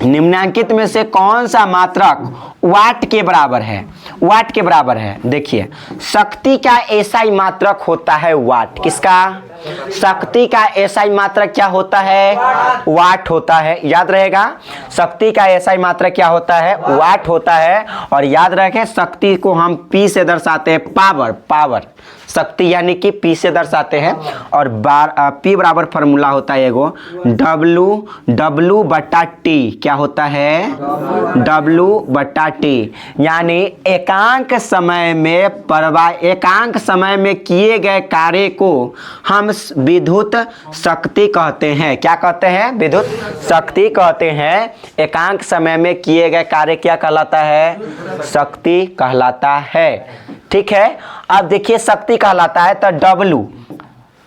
Speaker 1: निम्नलिखित में से कौन सा मात्रक वाट के बराबर है, वाट के बराबर है। देखिए शक्ति का एसआई मात्रक होता है वाट। किसका? शक्ति का एसआई मात्रक क्या होता है? वाट होता है। याद रहेगा, शक्ति का एसआई मात्रक क्या होता है? वाट होता है। और याद रखें शक्ति को हम पी से दर्शाते हैं, पावर, पावर शक्ति यानी कि पी से दर्शाते हैं। और पी बराबर फॉर्मूला होता है एगो W बटा टी। क्या होता है? W बटा टी। यानी एकांक समय में किए गए कार्य को हम विद्युत शक्ति कहते हैं। क्या कहते हैं? विद्युत शक्ति कहते हैं। एकांक समय में किए गए कार्य क्या कहलाता है? शक्ति कहलाता है। ठीक है, अब देखिए शक्ति कहलाता है तो W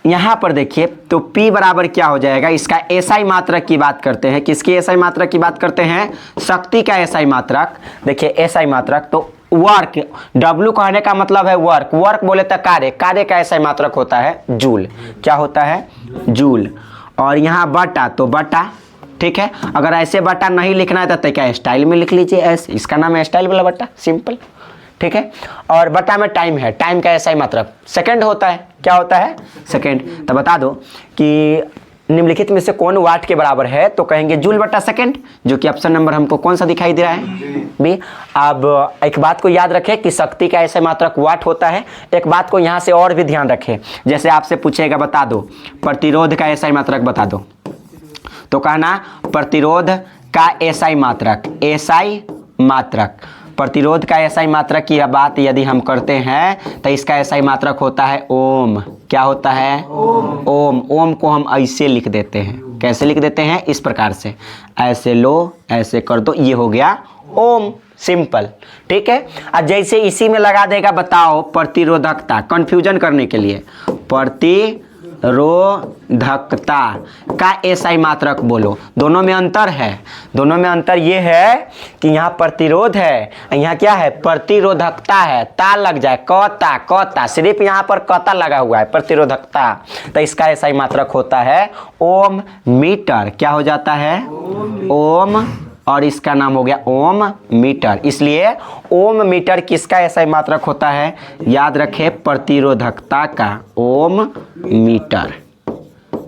Speaker 1: यहां पर देखिए तो P बराबर क्या हो जाएगा? इसका एसआई मात्रक की बात करते हैं। किसकी एसआई मात्रक की बात करते हैं? शक्ति का एसआई मात्रक। देखिए एसआई मात्रक तो वर्क, W कहने का मतलब है वर्क, वर्क बोले तो कार्य, कार्य का एसआई मात्रक होता है जूल। क्या होता है? जूल। और यहाँ बटा तो बटा। ठीक है, अगर ऐसे बटा नहीं लिखना है तो क्या स्टाइल में लिख लीजिए ऐसे, इसका नाम है स्टाइल वाला बटा, सिंपल। ठीक है, और बटा में टाइम है, टाइम का एसआई मात्रक सेकंड होता है। क्या होता है? सेकंड। तो बता दो कि निम्नलिखित में से कौन वाट के बराबर है, तो कहेंगे जूल बटा सेकंड, जो कि ऑप्शन नंबर हमको कौन सा दिखाई दे रहा है? बी। अब एक बात को याद रखें कि शक्ति का एसआई मात्रक वाट होता है। एक बात को यहाँ से और भी ध्यान रखें, जैसे आपसे पूछेगा बता दो प्रतिरोध का एसआई मात्रक बता दो, तो कहना प्रतिरोध का एसआई मात्रक, एसआई मात्रक, प्रतिरोध का एसआई मात्रक की बात यदि हम करते हैं तो इसका एसआई मात्रक होता है ओम। क्या होता है? ओम। ओम को हम ऐसे लिख देते हैं। कैसे लिख देते हैं? इस प्रकार से, ऐसे लो, ऐसे कर दो, ये हो गया ओम, सिंपल। ठीक है, अब जैसे इसी में लगा देगा बताओ प्रतिरोधकता, कंफ्यूजन करने के लिए, प्रतिरोधकता का एसआई मात्रक बोलो। दोनों में अंतर है, दोनों में अंतर ये है कि यहाँ प्रतिरोध है, यहाँ क्या है? प्रतिरोधकता है। ता लग जाए, कता, कता, सिर्फ यहाँ पर कता लगा हुआ है, प्रतिरोधकता। तो इसका एसआई मात्रक होता है ओम मीटर। क्या हो जाता है? ओम, और इसका नाम हो गया ओम मीटर। इसलिए ओम मीटर किसका एसआई मात्रक होता है? याद रखें प्रतिरोधकता का, ओम मीटर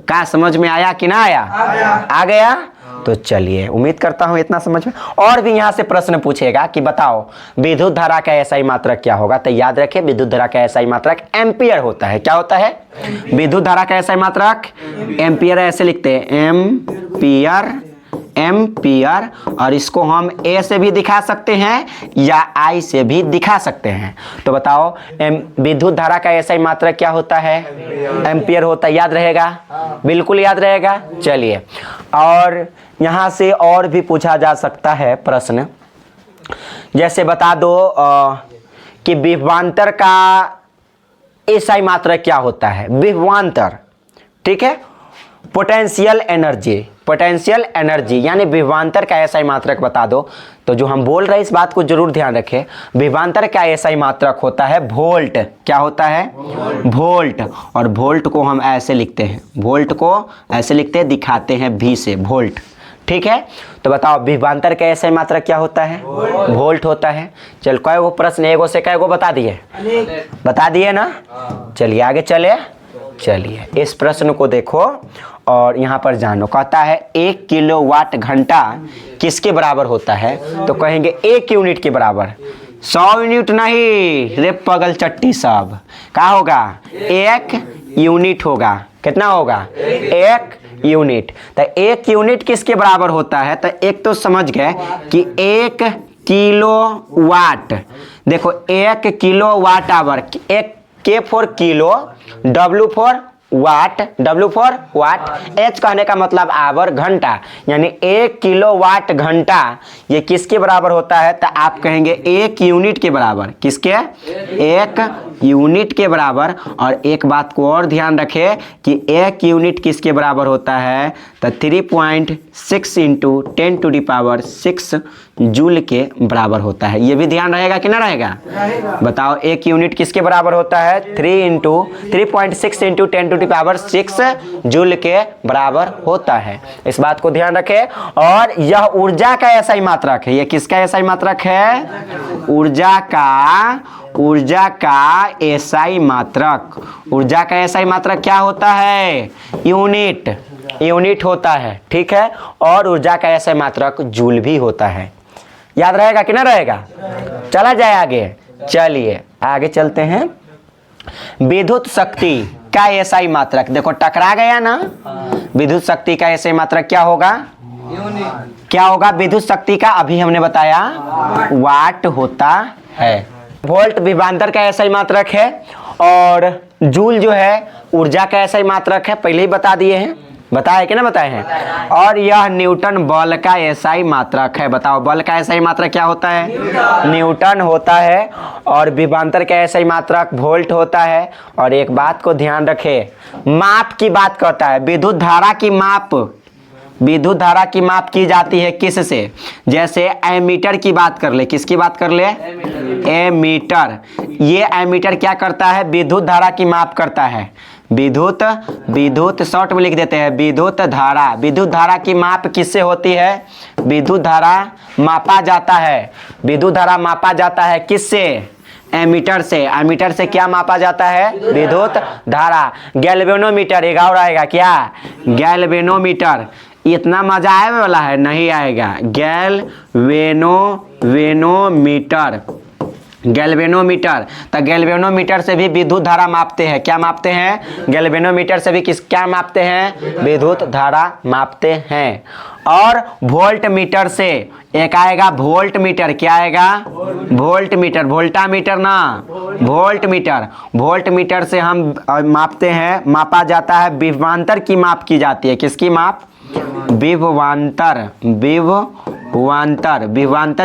Speaker 1: का। समझ में आया कि ना आया? आ गया? तो चलिए उम्मीद करता हूं इतना समझ में। और भी यहां से प्रश्न पूछेगा कि बताओ विद्युत धारा का एसआई मात्रक क्या होगा, तो याद रखें विद्युत धारा का एसआई मात्रक एम्पियर होता है। क्या होता है? विद्युत धारा का एसआई मात्रक एम्पियर। ऐसे लिखते हैं एम्पियर, एम्पियर। और इसको हम ए से भी दिखा सकते हैं या आई से भी दिखा सकते हैं। तो बताओ विद्युत धारा का एसआई मात्रक क्या होता है? एम्पियर होता है। याद रहेगा? बिल्कुल याद रहेगा। चलिए, और यहां से और भी पूछा जा सकता है प्रश्न, जैसे बता दो कि विभवांतर का एसआई मात्रक क्या होता है? विभवांतर। ठीक है, पोटेंशियल एनर्जी, पोटेंशियल एनर्जी यानी विभवांतर का एसआई मात्रक बता दो। तो जो हम बोल रहे हैं इस बात को जरूर ध्यान रखें, विभवांतर का एसआई मात्रक होता है वोल्ट। क्या होता है? वोल्ट। और वोल्ट को हम ऐसे लिखते हैं, वोल्ट को ऐसे लिखते हैं, दिखाते हैं भी से, वोल्ट। ठीक है, तो बताओ विभवांतर का एसआई मात्रक क्या होता है? वोल्ट होता है। चल कै गो प्रश्न, एगो से कै गो बता दिए? बता दिए ना। चलिए आगे चले। चलिए इस प्रश्न को देखो और यहाँ पर जानो। कहता है 1 किलोवाट घंटा किसके बराबर होता है? तो कहेंगे 1 यूनिट के बराबर। 100 यूनिट नहीं रे पगल चट्टी सब, क्या होगा? 1 यूनिट होगा। कितना होगा? 1 यूनिट। तो 1 यूनिट किसके बराबर होता है? तो एक तो समझ गए कि 1 किलोवाट। देखो 1 किलोवाट आवर, एक के for kilo, W for watt, W for watt, H कहने का मतलब आवर, घंटा, यानी 1 किलोवाट घंटा ये किसके बराबर होता है? तो आप कहेंगे 1 यूनिट के बराबर। किसके? 1 यूनिट के बराबर। और एक बात को और ध्यान रखें कि 1 यूनिट किसके बराबर होता है? तो 3.6 इंटू 10⁻6 जूल के बराबर होता है। ये भी ध्यान रहेगा कि ना रहेगा? बताओ 1 यूनिट किसके बराबर होता है? 3.6 इंटू 10⁻6 जूल के बराबर होता है। इस बात को ध्यान रखें। और यह ऊर्जा का ऐसा ही मात्रक है। ये किसका ऐसा ही मात्रक है? ऊर्जा का एसआई मात्रक। ऊर्जा का एसआई मात्रक क्या होता है? यूनिट होता है, ठीक है। और ऊर्जा का एसआई मात्रक जूल भी होता है। याद रहेगा कि ना रहेगा? चला जाए आगे। चलिए आगे चलते हैं। विद्युत शक्ति का एसआई मात्रक, देखो टकरा गया ना। विद्युत शक्ति का एसआई मात्रक क्या होगा? क्या होगा विद्युत शक्ति का? अभी हमने बताया वाट होता है। वोल्ट विभवांतर का एसआई मात्रक है। और जूल जो है ऊर्जा का एसआई मात्रक है, पहले ही बता दिए हैं। बताए कि ना बताए हैं? और यह न्यूटन बल का एसआई मात्रक है। बताओ बल का एसआई मात्रक क्या होता है? न्यूटन होता है। और विभवांतर का एसआई मात्रक वोल्ट होता है। और एक बात को ध्यान रखें, माप की बात करता है। विद्युत धारा की माप की जाती है किससे? जैसे एमीटर की बात कर ले। किसकी बात कर ले? एमीटर। ये एमीटर क्या करता है? विद्युत धारा की माप करता है। विद्युत शॉर्ट में लिख देते हैं विद्युत धारा की माप किससे होती है? विद्युत धारा मापा जाता है किससे? एमीटर से। एमीटर से क्या मापा जाता है? विद्युत धारा। गैल्वेनोमीटर एक और आएगा, क्या? गैल्वेनोमीटर। इतना मजा आए वाला है? नहीं आएगा। गैल्वेनोमीटर। तो गैल्वेनोमीटर से भी विद्युत धारा मापते हैं। क्या मापते हैं? गैल्वेनोमीटर से भी क्या मापते हैं? विद्युत धारा मापते हैं। और वोल्ट मीटर से एक आएगा वोल्ट मीटर। क्या आएगा? Volt meter. वोल्टामीटर ना, वोल्ट मीटर। वोल्ट मीटर से हम मापते हैं, मापा जाता है। विभवांतर की माप की जाती है। किसकी माप? विभवांतर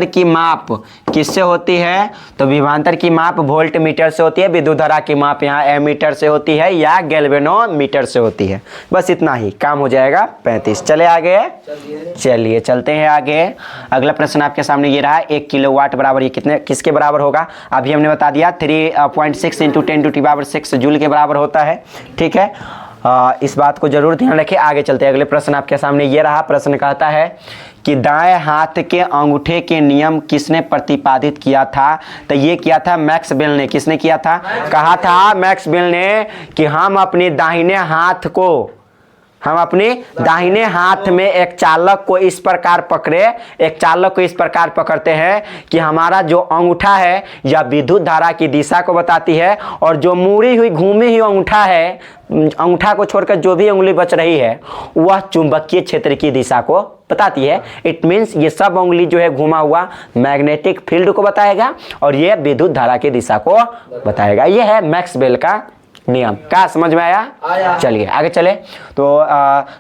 Speaker 1: की माप किससे होती है? तो विभवांतर की माप वोल्ट मीटर से होती है। विद्युत धारा की माप यहाँ एमीटर से होती है या गैल्वेनोमीटर से होती है। बस इतना ही काम हो जाएगा। 35। चले आगे। चलिए चलते हैं आगे। अगला प्रश्न आपके सामने ये रहा, 1 किलोवाट बराबर ये किसके बराबर होगा? अभी हमने बता दिया 3.6 इंटू 10⁻6 जूल के बराबर होता है, ठीक है। इस बात को जरूर ध्यान रखें। आगे चलते हैं। अगले प्रश्न आपके सामने ये रहा। प्रश्न कहता है कि दाएं हाथ के अंगूठे के नियम किसने प्रतिपादित किया था? तो ये किया था मैक्स बेल ने। किसने किया था? कहा था मैक्स बेल ने कि हम अपने दाहिने हाथ में एक चालक को इस प्रकार पकड़ते हैं कि हमारा जो अंगूठा है यह विद्युत धारा की दिशा को बताती है। और जो मुड़ी हुई घूमी हुई अंगूठा है, अंगूठा को छोड़कर जो भी उंगली बच रही है वह चुंबकीय क्षेत्र की दिशा को बताती है। इट मीन्स ये सब उंगली जो है घुमा हुआ मैग्नेटिक फील्ड को बताएगा और ये विद्युत धारा की दिशा को बताएगा। ये है मैक्स बेल का नियम। क्या समझ में आया? चलिए आगे चले। तो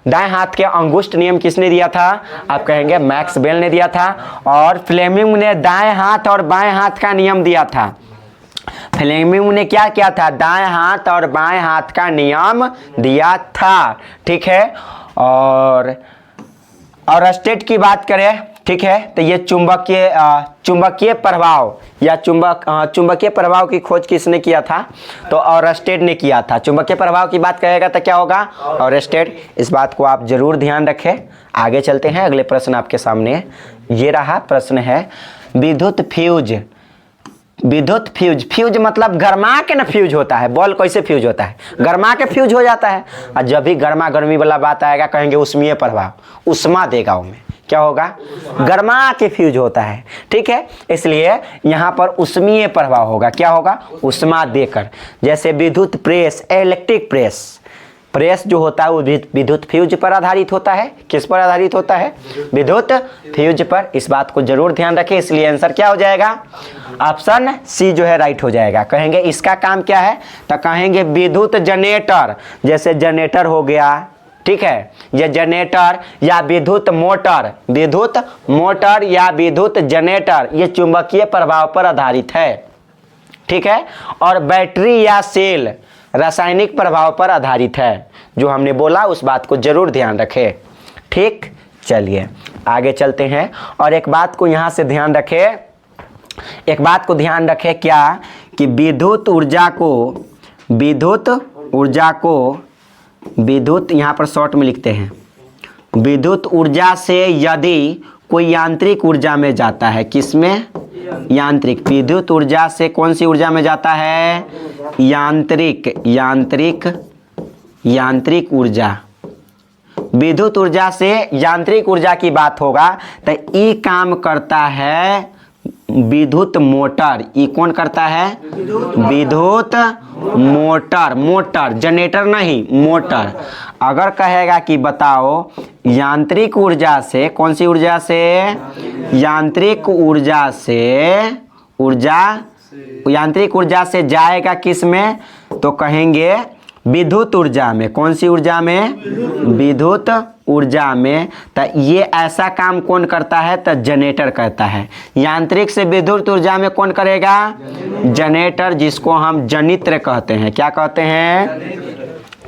Speaker 1: दाएं हाथ के अंगुष्ठ नियम किसने दिया था? आप कहेंगे मैक्स बेल ने दिया था। और फ्लेमिंग ने दाएं हाथ और बाएं हाथ का नियम दिया था। फ्लेमिंग ने क्या किया था? दाएं हाथ और बाएं हाथ का नियम दिया था, ठीक है। और स्टेट की बात करें, ठीक है, तो ये चुंबकीय प्रभाव या चुंबकीय प्रभाव की खोज किसने किया था? तो ऑरस्टेड ने किया था। चुंबकीय प्रभाव की बात करेगा तो क्या होगा? ऑरस्टेड। इस बात को आप जरूर ध्यान रखें। आगे चलते हैं। अगले प्रश्न आपके सामने ये रहा। प्रश्न है विद्युत फ्यूज मतलब गरमा के ना फ्यूज होता है। बॉल कैसे फ्यूज होता है? गरमा के फ्यूज हो जाता है। और जब भी गर्मा गर्मी वाला बात आएगा कहेंगे उष्मीय प्रभाव, उष्मा देगा उनमें। क्या होगा? गरमा के फ्यूज होता है, ठीक है। इसलिए यहाँ पर उष्मीय प्रभाव होगा। क्या होगा? उष्मा देकर। जैसे विद्युत प्रेस, इलेक्ट्रिक प्रेस प्रेस जो होता है वो विद्युत फ्यूज पर आधारित होता है। किस पर आधारित होता है? विद्युत फ्यूज पर। इस बात को जरूर ध्यान रखें, इसलिए आंसर क्या हो जाएगा? ऑप्शन सी जो है राइट हो जाएगा। कहेंगे इसका काम क्या है, तो कहेंगे विद्युत जनरेटर, जैसे जनरेटर हो गया, ठीक है, ये जनरेटर या विद्युत मोटर, विद्युत मोटर या विद्युत जनरेटर ये चुंबकीय प्रभाव पर आधारित है, ठीक है। और बैटरी या सेल रासायनिक प्रभाव पर आधारित है। जो हमने बोला उस बात को जरूर ध्यान रखें, ठीक। चलिए आगे चलते हैं। और एक बात को यहाँ से ध्यान रखें, एक बात को ध्यान रखें क्या, कि विद्युत यहाँ पर शॉर्ट में लिखते हैं, विद्युत ऊर्जा से यदि कोई यांत्रिक ऊर्जा में जाता है, किसमें? यांत्रिक। विद्युत ऊर्जा से कौन सी ऊर्जा में जाता है? यांत्रिक ऊर्जा। विद्युत ऊर्जा से यांत्रिक ऊर्जा की बात होगा तो ई काम करता है विद्युत मोटर। ई कौन करता है? विद्युत मोटर, जनरेटर नहीं, मोटर। अगर कहेगा कि बताओ यांत्रिक ऊर्जा से, कौन सी ऊर्जा से? यांत्रिक ऊर्जा से जाएगा किस में, तो कहेंगे विद्युत ऊर्जा में। कौन सी ऊर्जा में? विद्युत ऊर्जा में। तो ये ऐसा काम कौन करता है? तो जनरेटर करता है। यांत्रिक से विद्युत ऊर्जा में कौन करेगा? जनरेटर, जिसको हम जनित्र कहते हैं। क्या कहते हैं?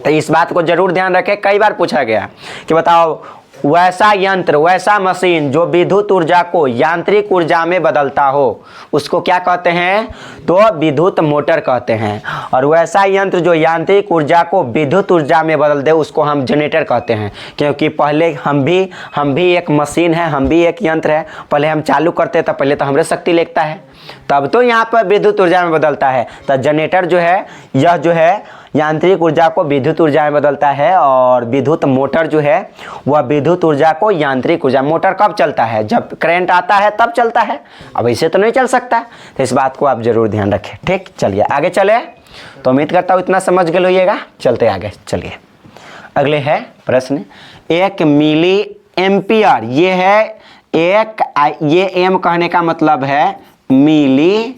Speaker 1: तो इस बात को जरूर ध्यान रखें, कई बार पूछा गया कि बताओ वैसा यंत्र, वैसा मशीन जो विद्युत ऊर्जा को यांत्रिक ऊर्जा में बदलता हो उसको क्या कहते हैं? तो विद्युत मोटर कहते हैं। और वैसा यंत्र जो यांत्रिक ऊर्जा को विद्युत ऊर्जा में बदल दे उसको हम जनरेटर कहते हैं। क्योंकि पहले हम भी एक मशीन है, हम भी एक यंत्र है। पहले हम चालू करते तो पहले तो हमरे शक्ति लगता है, तब तो यहाँ पर विद्युत ऊर्जा में बदलता है। तो जनरेटर जो है, यह जो है यांत्रिक ऊर्जा को विद्युत ऊर्जा में बदलता है। और विद्युत मोटर जो है वह विद्युत ऊर्जा को यांत्रिक ऊर्जा। मोटर कब चलता है? जब करंट आता है तब चलता है, अब ऐसे तो नहीं चल सकता। तो इस बात को आप जरूर ध्यान रखें, ठीक। चलिए आगे चले। तो उम्मीद करता हूँ इतना समझ गए होइएगा। चलते आगे, चलिए अगले है प्रश्न। 1 मिली एम्पियर, ये है ये एम कहने का मतलब है मिली,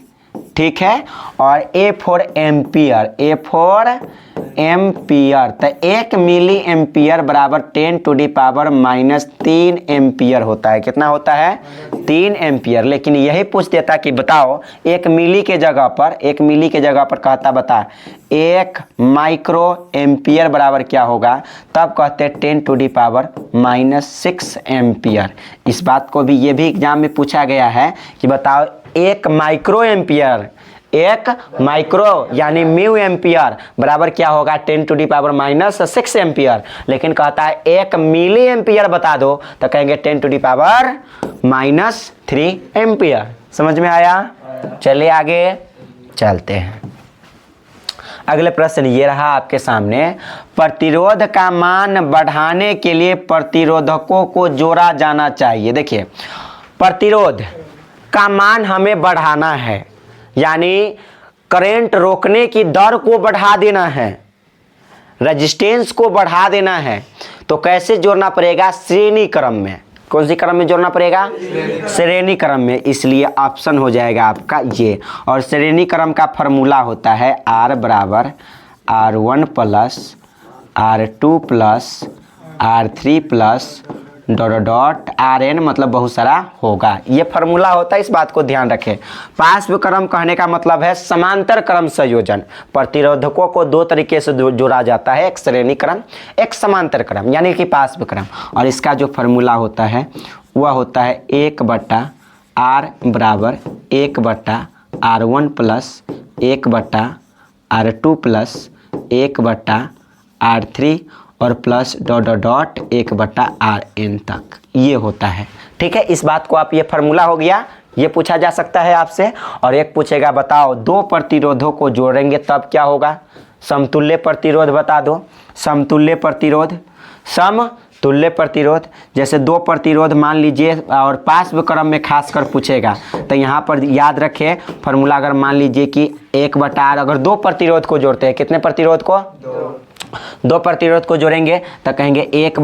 Speaker 1: ठीक है। और A for ampere, A for ampere. तो 1 मिली एम्पियर बराबर 10⁻³ एम्पियर होता है। कितना होता है? 3 एम्पियर। लेकिन यही पूछ देता कि बताओ 1 मिली के जगह पर, 1 मिली के जगह पर कहता बता 1 माइक्रो एम्पियर बराबर क्या होगा, तब कहते 10⁻⁻6 एम्पियर। इस बात को भी, ये भी एग्जाम में पूछा गया है कि बताओ 1 माइक्रो एम्पियर, 1 माइक्रो यानी म्यू एम्पियर बराबर क्या होगा? 10⁻⁻6 एम्पियर। लेकिन कहता है 1 मिली एम्पियर बता दो, तो कहेंगे 10⁻³ एम्पियर। समझ में आया? चलिए आगे चलते हैं। अगले प्रश्न ये रहा आपके सामने। प्रतिरोध का मान बढ़ाने के लिए प्रतिरोधकों को जोड़ा जाना चाहिए। देखिए, प्रतिरोध का मान हमें बढ़ाना है, यानी करंट रोकने की दर को बढ़ा देना है, रेजिस्टेंस को बढ़ा देना है। तो कैसे जोड़ना पड़ेगा? श्रेणी क्रम में। कौन सी क्रम में जोड़ना पड़ेगा? श्रेणी क्रम में। इसलिए ऑप्शन हो जाएगा आपका ये। और श्रेणी क्रम का फॉर्मूला होता है R बराबर R1 plus R2 plus R3 plus Rn, मतलब बहुत सारा होगा। ये फार्मूला होता है, इस बात को ध्यान रखें। पार्श्व क्रम कहने का मतलब है समांतर क्रम संयोजन। प्रतिरोधकों को 2 तरीके से जोड़ा जाता है, एक श्रेणी क्रम, एक समांतर क्रम, यानी कि पार्श्व क्रम। और इसका जो फार्मूला होता है वह होता है 1/R बराबर 1/R1 plus 1/R2 plus 1/R3 और प्लस ... 1/Rn तक ये होता है, ठीक है। इस बात को आप, ये फार्मूला हो गया, ये पूछा जा सकता है आपसे। और एक पूछेगा बताओ 2 प्रतिरोधों को जोड़ेंगे तब क्या होगा? समतुल्य प्रतिरोध बता दो। समतुल्य प्रतिरोध, समतुल्य प्रतिरोध। जैसे 2 प्रतिरोध मान लीजिए, और पार्श्व क्रम में खासकर पूछेगा तो यहाँ पर याद रखें फार्मूला। अगर मान लीजिए कि 1/R, अगर 2 प्रतिरोध को जोड़ते हैं, कितने प्रतिरोध को? दो प्रतिरोध को जोड़ेंगे तो कहेंगे 1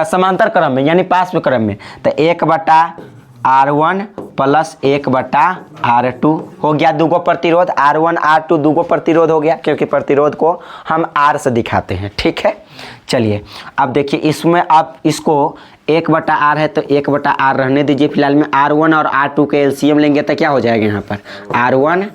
Speaker 1: समांतर क्रम में यानी पास क्रम में, तो 1/R1 प्लस 1/R2 हो गया दूगो प्रतिरोध। R1 R2 दूगो प्रतिरोध हो गया, क्योंकि प्रतिरोध को हम R से दिखाते हैं। ठीक है, चलिए अब देखिए इसमें आप इसको 1/R है तो 1/R रहने दीजिए फिलहाल में। R1 और R2 के एलसीएम लेंगे तो क्या हो जाएगा यहाँ पर R1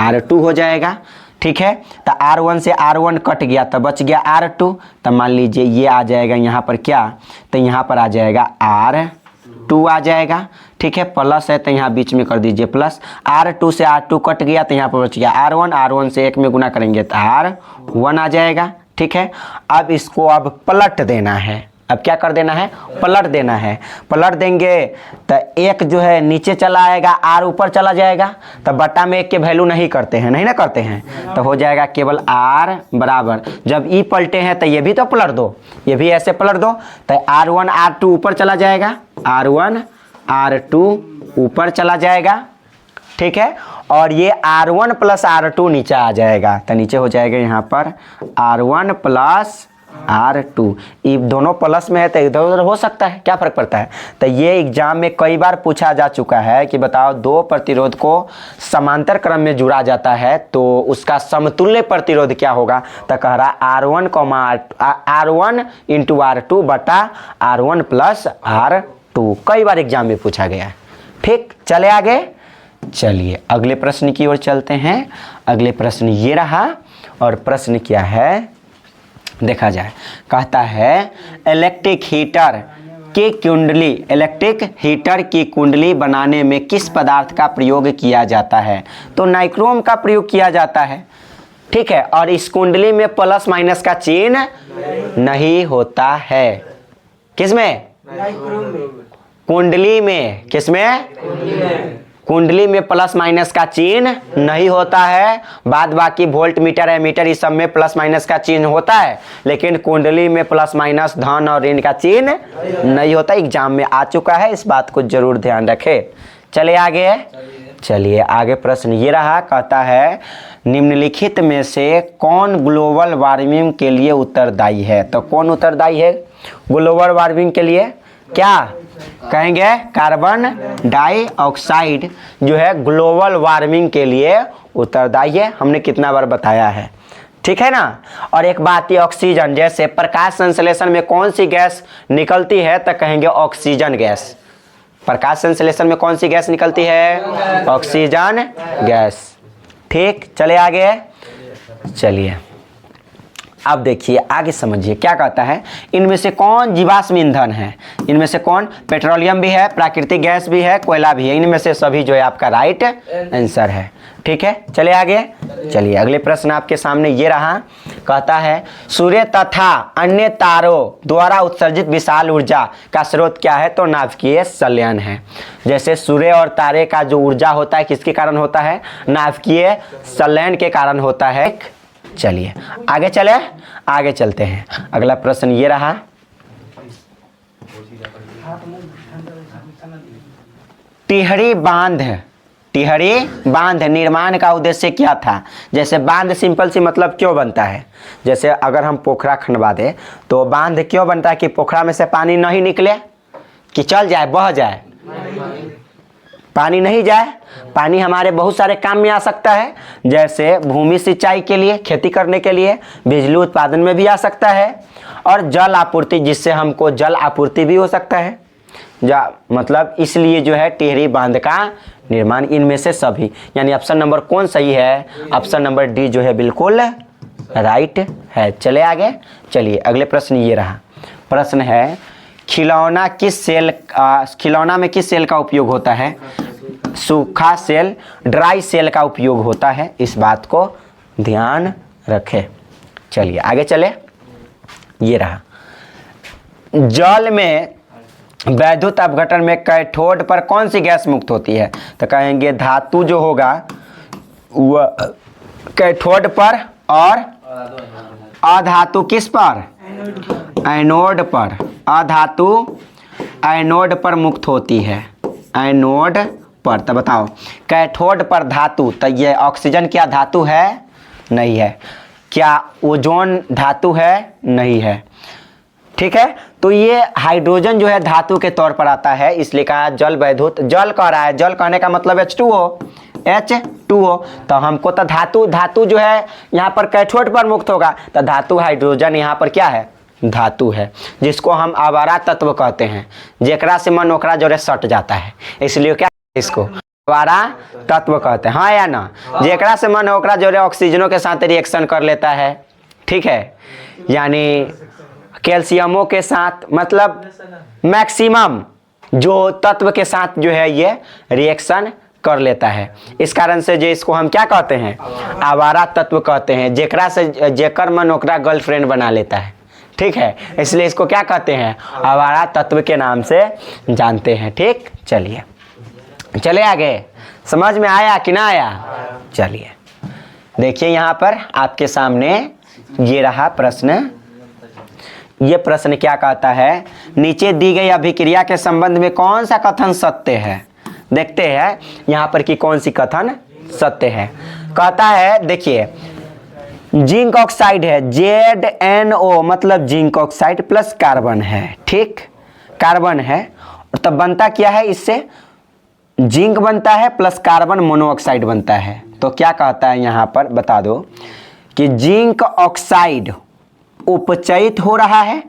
Speaker 1: R2 हो जाएगा। ठीक है, तो R1 से R1 कट गया तो बच गया R2, तो मान लीजिए ये आ जाएगा यहाँ पर क्या, तो यहाँ पर आ जाएगा R2 आ जाएगा। ठीक है, प्लस है तो यहाँ बीच में कर दीजिए प्लस। R2 से R2 कट गया तो यहाँ पर बच गया R1, R1 से 1 में गुना करेंगे तो R1 आ जाएगा। ठीक है, अब इसको अब पलट देना है। अब क्या कर देना है, पलट देना है। पलट देंगे तो 1 जो है नीचे चला आएगा, R ऊपर चला जाएगा, तो बट्टा में 1 के वैल्यू नहीं करते हैं, नहीं ना करते हैं, तो हो जाएगा केवल R बराबर, जब E पलटे हैं तो ये भी तो पलट दो, ये भी ऐसे पलट दो, तो R1 R2 ऊपर चला जाएगा, R1 R2 ऊपर चला जाएगा। ठीक है, और ये R1 प्लस R2 नीचे आ जाएगा, तो नीचे हो जाएगा यहाँ पर R1 प्लस R2। ये दोनों प्लस में है तो इधर उधर हो सकता है, क्या फर्क पड़ता है। तो ये एग्जाम में कई बार पूछा जा चुका है कि बताओ दो प्रतिरोध को समांतर क्रम में जुड़ा जाता है तो उसका समतुल्य प्रतिरोध क्या होगा, तो कह रहा R1 इंटू R2 बटा R1 प्लस R2। कई बार एग्जाम में पूछा गया है। ठीक, चले आगे, चलिए अगले प्रश्न की ओर चलते हैं। अगले प्रश्न ये रहा, और प्रश्न क्या है देखा जाए। कहता है इलेक्ट्रिक हीटर की कुंडली बनाने में किस पदार्थ का प्रयोग किया जाता है, तो नाइक्रोम का प्रयोग किया जाता है। ठीक है, और इस कुंडली में प्लस माइनस का चिन्ह नहीं होता है। किसमें, कुंडली में, किसमें, कुंडली में प्लस माइनस का चिन्ह नहीं होता है। बाद बाकी वोल्ट मीटर एमीटर इस सब में प्लस माइनस का चिन्ह होता है, लेकिन कुंडली में प्लस माइनस धन और ऋण का चिन्ह नहीं होता। एग्जाम में आ चुका है, इस बात को जरूर ध्यान रखें। चलिए आगे, चलिए आगे प्रश्न ये रहा। कहता है निम्नलिखित में से कौन ग्लोबल वार्मिंग के लिए उत्तरदायी है, तो कौन उत्तरदायी है ग्लोबल वार्मिंग के लिए, क्या कहेंगे, कार्बन डाइऑक्साइड जो है ग्लोबल वार्मिंग के लिए उत्तरदायी है। हमने कितना बार बताया है, ठीक है ना। और एक बात ये ऑक्सीजन, जैसे प्रकाश संश्लेषण में कौन सी गैस निकलती है, तो कहेंगे ऑक्सीजन गैस। प्रकाश संश्लेषण में कौन सी गैस निकलती है, ऑक्सीजन गैस। ठीक, चले आगे, चलिए अब देखिए आगे समझिए क्या कहता है। इनमें से कौन जीवाश्म ईंधन है, इनमें से कौन, पेट्रोलियम भी है, प्राकृतिक गैस भी है, कोयला भी है, इनमें से सभी जो है आपका राइट आंसर है। ठीक है, चले आगे, चलिए अगले प्रश्न आपके सामने ये रहा। कहता है सूर्य तथा अन्य तारों द्वारा उत्सर्जित विशाल ऊर्जा का स्रोत क्या है, तो नाभिकीय संलयन है। जैसे सूर्य और तारे का जो ऊर्जा होता है किसके कारण होता है, नाभिकीय संलयन के कारण होता है। चलिए आगे चले, आगे चलते हैं। अगला प्रश्न ये रहा। टिहरी बांध निर्माण का उद्देश्य क्या था। जैसे बांध सिंपल सी मतलब क्यों बनता है, जैसे अगर हम पोखरा खनवा दे तो बांध क्यों बनता है, कि पोखरा में से पानी नहीं निकले, कि चल जाए बह जाए, पानी नहीं जाए। पानी हमारे बहुत सारे काम में आ सकता है, जैसे भूमि सिंचाई के लिए, खेती करने के लिए, बिजली उत्पादन में भी आ सकता है, और जल आपूर्ति, जिससे हमको जल आपूर्ति भी हो सकता है। मतलब इसलिए जो है टिहरी बांध का निर्माण, इनमें से सभी, यानी ऑप्शन नंबर कौन सही है, ऑप्शन नंबर डी जो है बिल्कुल राइट है। चले आगे, चलिए अगले प्रश्न ये रहा। प्रश्न है खिलौना में किस सेल का उपयोग होता है, सूखा सेल, ड्राई सेल का उपयोग होता है, इस बात को ध्यान रखें। चलिए आगे चले, ये रहा। जल में वैद्युत अपघटन में कैथोड पर कौन सी गैस मुक्त होती है, तो कहेंगे धातु जो होगा वह कैथोड पर, और अधातु किस पर, एनोड पर। अधातु एनोड पर मुक्त होती है, एनोड पर। तो बताओ कैथोड पर धातु, तो ये ऑक्सीजन क्या धातु है, नहीं है। क्या ओजोन धातु है? नहीं है। ठीक है, तो ये हाइड्रोजन जो है धातु के तौर पर आता है, इसलिए कहा जल वैधुत। जल कह रहा है, जल कहने का मतलब H2O, H2O। तो हमको तो धातु जो है यहाँ पर कैथोड पर मुक्त होगा, तो धातु हाइड्रोजन यहाँ पर क्या है? धातु है, जिसको हम आवारा तत्व कहते हैं, जेकरा से मन ओकरा जोड़े सट जाता है, इसलिए क्या इसको आवारा तत्व कहते हैं। हाँ या ना? जेकरा से मन ओकरा जोड़े ऑक्सीजनों के साथ रिएक्शन कर लेता है। ठीक है, यानी कैल्शियमों के साथ, मतलब मैक्सिमम जो तत्व के साथ जो है ये रिएक्शन कर लेता है। इस कारण से जो इसको हम क्या कहते हैं? आवारा तत्व कहते हैं, जेकरा से जेकर मन ओकरा गर्लफ्रेंड बना लेता है। ठीक है, इसलिए इसको क्या कहते हैं? आवारा तत्व के नाम से जानते हैं। ठीक, चलिए आगे। समझ में आया कि ना आया? चलिए देखिए, यहाँ पर आपके सामने ये रहा प्रश्न। ये प्रश्न क्या कहता है? नीचे दी गई अभिक्रिया के संबंध में कौन सा कथन सत्य है? देखते हैं यहाँ पर कि कौन सी कथन सत्य है। कहता है, देखिए, जिंक ऑक्साइड है, ZnO, मतलब जिंक ऑक्साइड प्लस कार्बन है। ठीक, कार्बन है, और तब बनता क्या है? इससे जिंक बनता है प्लस कार्बन मोनोऑक्साइड बनता है। तो क्या कहता है यहाँ पर, बता दो कि जिंक ऑक्साइड उपचयित हो रहा है।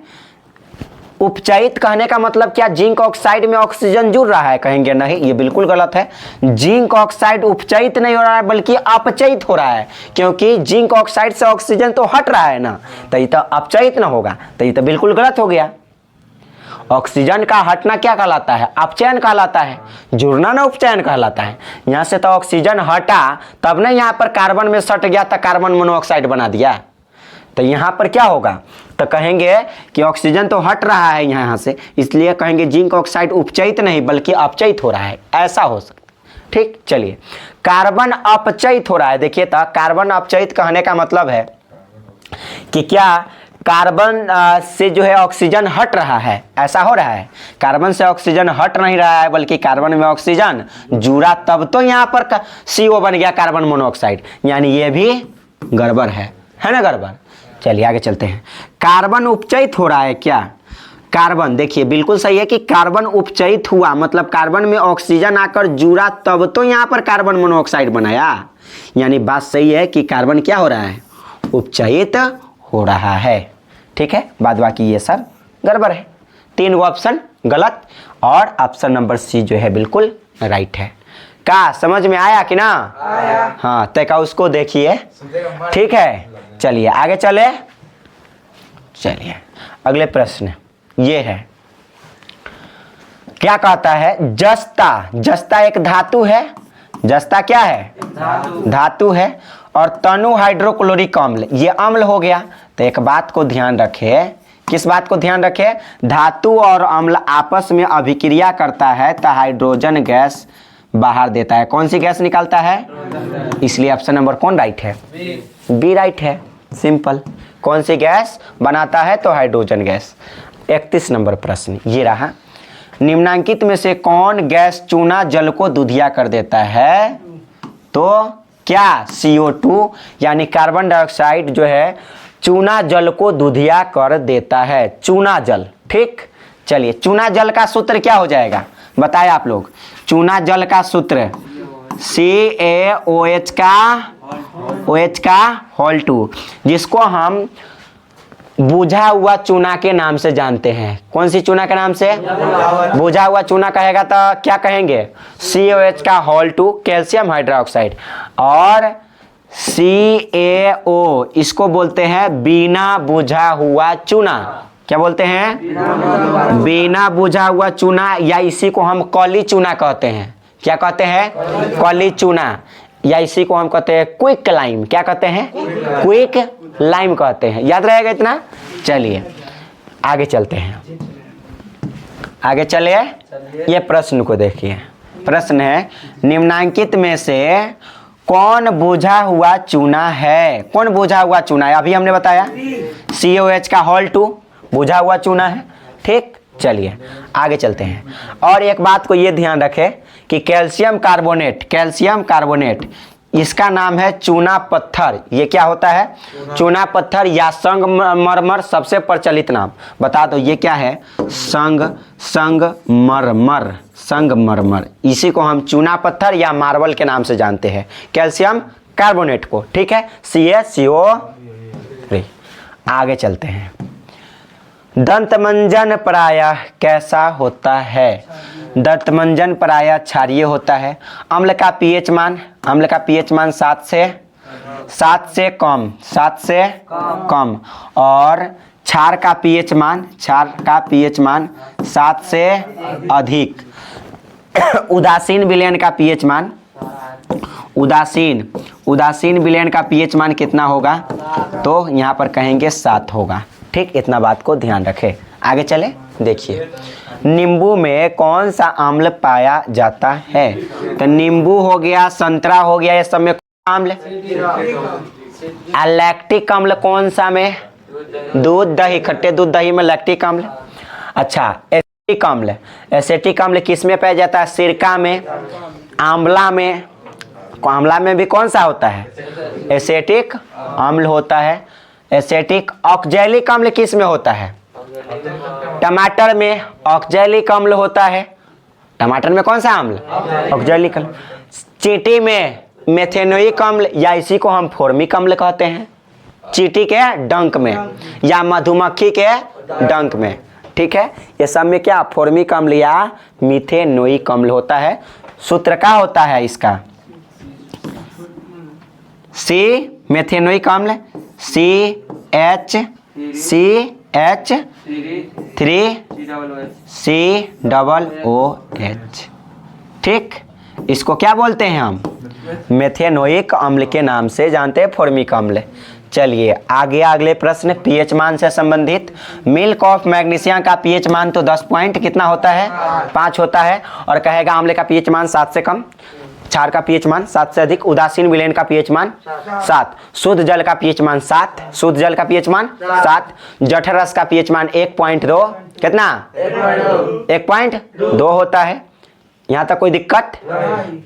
Speaker 1: उपचयित कहने का मतलब क्या? जिंक ऑक्साइड में ऑक्सीजन जुड़ रहा है? कहेंगे नहीं, ये बिल्कुल गलत है। जिंक ऑक्साइड उपचयित नहीं हो रहा है, बल्कि अपचयित हो रहा है, क्योंकि जिंक ऑक्साइड से ऑक्सीजन तो हट रहा है ना, तो ये तो अपचयित ना होगा, तो ये तो बिल्कुल गलत हो गया। ऑक्सीजन का हटना क्या कहलाता है? अपचयन कहलाता है। जुड़ना ना उपचयन कहलाता है। यहाँ से तो ऑक्सीजन हटा, तब ना यहाँ पर कार्बन में सट गया, तो कार्बन मोनोऑक्साइड बना दिया। तो यहाँ पर क्या होगा? तो कहेंगे कि ऑक्सीजन तो हट रहा है यहाँ से, इसलिए कहेंगे जिंक ऑक्साइड उपचयित नहीं बल्कि अपचयित हो रहा है, ऐसा हो सकता। ठीक, चलिए, कार्बन अपचयित हो रहा है। देखिए, तो कार्बन अपचयित कहने का मतलब है कि क्या कार्बन से जो है ऑक्सीजन हट रहा है, ऐसा हो रहा है। कार्बन से ऑक्सीजन हट नहीं रहा है, बल्कि कार्बन में ऑक्सीजन जुड़ा, तब तो यहाँ पर CO बन गया, कार्बन मोनोऑक्साइड, यानी ये भी गड़बड़ है ना? गड़बड़। चलिए आगे चलते हैं। कार्बन उपचयित हो रहा है क्या? कार्बन, देखिए बिल्कुल सही है कि कार्बन उपचयित हुआ, मतलब कार्बन में ऑक्सीजन आकर जुड़ा, तब तो यहाँ पर कार्बन मोनोऑक्साइड बनाया। यानी बात सही है कि कार्बन क्या हो रहा है? उपचयित हो रहा है। ठीक है, बाद बाकी ये सब गड़बड़ है। 3 ऑप्शन गलत, और ऑप्शन नंबर सी जो है बिल्कुल राइट है। का समझ में आया कि ना? आया। हाँ, तय उसको देखिए। ठीक है, चलिए आगे चलिए अगले प्रश्न ये है। क्या कहता है? जस्ता एक धातु है। जस्ता क्या है? धातु है। और तनु हाइड्रोक्लोरिक अम्ल, ये अम्ल हो गया। तो एक बात को ध्यान रखे। किस बात को ध्यान रखे? धातु और अम्ल आपस में अभिक्रिया करता है तो हाइड्रोजन गैस बाहर देता है। कौन सी गैस निकालता है? इसलिए ऑप्शन नंबर कौन राइट है? बी राइट है। सिंपल। कौन सी गैस बनाता है? तो हाइड्रोजन गैस। 31 नंबर प्रश्न ये रहा। निम्नांकित में से कौन गैस चूना जल को दूधिया कर देता है? तो क्या? CO2 यानी कार्बन डाइऑक्साइड जो है चूना जल को दूधिया कर देता है। चूना जल। ठीक, चलिए, चूना जल का सूत्र क्या हो जाएगा बताए आप लोग? चूना जल का सूत्र CaOH का होल 2, जिसको हम बुझा हुआ चूना के नाम से जानते हैं। कौन सी चूना के नाम से? बुझा हुआ चूना कहेगा तो क्या कहेंगे? CaOH का होल 2 कैल्शियम हाइड्रोक्साइड, और CaO इसको बोलते हैं बिना बुझा हुआ चूना। क्या बोलते हैं? बिना बुझा हुआ चूना, या इसी को हम कली चूना कहते हैं। क्या कहते हैं? कली चूना, या इसी को हम कहते हैं क्विक लाइम। क्या कहते हैं? क्विक लाइम कहते हैं। याद रहेगा इतना? चलिए आगे चलते हैं। आगे चलिए, ये प्रश्न को देखिए। प्रश्न है, निम्नांकित में से कौन बुझा हुआ चूना है? कौन बुझा हुआ चूना है? अभी हमने बताया CaOH का होल 2 बुझा हुआ चूना है। ठीक, चलिए आगे चलते हैं। और एक बात को ये ध्यान रखें कि कैल्शियम कार्बोनेट इसका नाम है चूना पत्थर। ये क्या होता है? चूना पत्थर या संगमरमर सबसे प्रचलित नाम। बता दो ये क्या है? संगमरमर, संगमरमर। इसी को हम चूना पत्थर या मार्बल के नाम से जानते हैं, कैल्शियम कार्बोनेट को। ठीक है, CaCO3। आगे चलते हैं। दंतमंजन प्रायः कैसा होता है? दंतमंजन प्रायः क्षारीय होता है। अम्ल का पीएच मान 7 से कम, 7 से कम। और क्षार का पीएच मान 7 से अधिक। उदासीन विलयन का पीएच मान, उदासीन विलयन का पीएच मान कितना होगा? तो यहाँ पर कहेंगे 7 होगा। ठीक, इतना बात को ध्यान रखें। आगे चले, देखिए नींबू में कौन सा अम्ल पाया जाता है? तो नींबू हो गया, संतरा हो गया, ये सब में अम्ल। लैक्टिक अम्ल कौन सा में? दूध दही, खट्टे दूध दही में लैक्टिक अम्ल। अच्छा, एसिटिक अम्ल, एसिटिक अम्ल किस में पाया जाता है? सिरका में। आंवला में, आंवला में भी कौन सा होता है? एसिटिक अम्ल होता है। एसिटिक ऑक्जेलिक अम्ल किस में होता है? टमाटर में ऑक्जेलिक अम्ल होता है। टमाटर में कौन सा अम्ल? ऑक्जेलिक अम्ल। चींटी में मेथेनोइक अम्ल, या इसी को हम फॉर्मिक अम्ल कहते हैं। चींटी के डंक में या मधुमक्खी के डंक में। ठीक है, ये सब में क्या फॉर्मिक अम्ल या मिथेनोइक अम्ल होता है। सूत्र क्या होता है इसका? सी मेथेनोइक अम्ल CH3COOH। ठीक, इसको क्या बोलते हैं हम? मेथेनोइक अम्ल के नाम से जानते हैं, फॉर्मिक अम्ल। चलिए आगे, अगले प्रश्न पीएच मान से संबंधित। मिल्क ऑफ मैग्नीशियम का पीएच मान तो 10 पॉइंट कितना होता है? 5 होता है। और कहेगा अम्ल का पीएच मान 7 से कम, क्षार का पीएच मान 7 से अधिक, उदासीन विलयन का पीएच मान 7, शुद्ध जल का पीएच मान 7, शुद्ध जल का पीएच मान 7, जठर रस का पीएच मान 1.2, कितना? 1.2 होता है। यहाँ तक कोई दिक्कत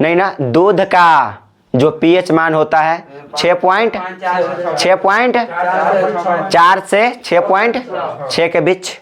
Speaker 1: नहीं ना? दूध का जो पीएच मान होता है 6.4 से 6.6 के बीच,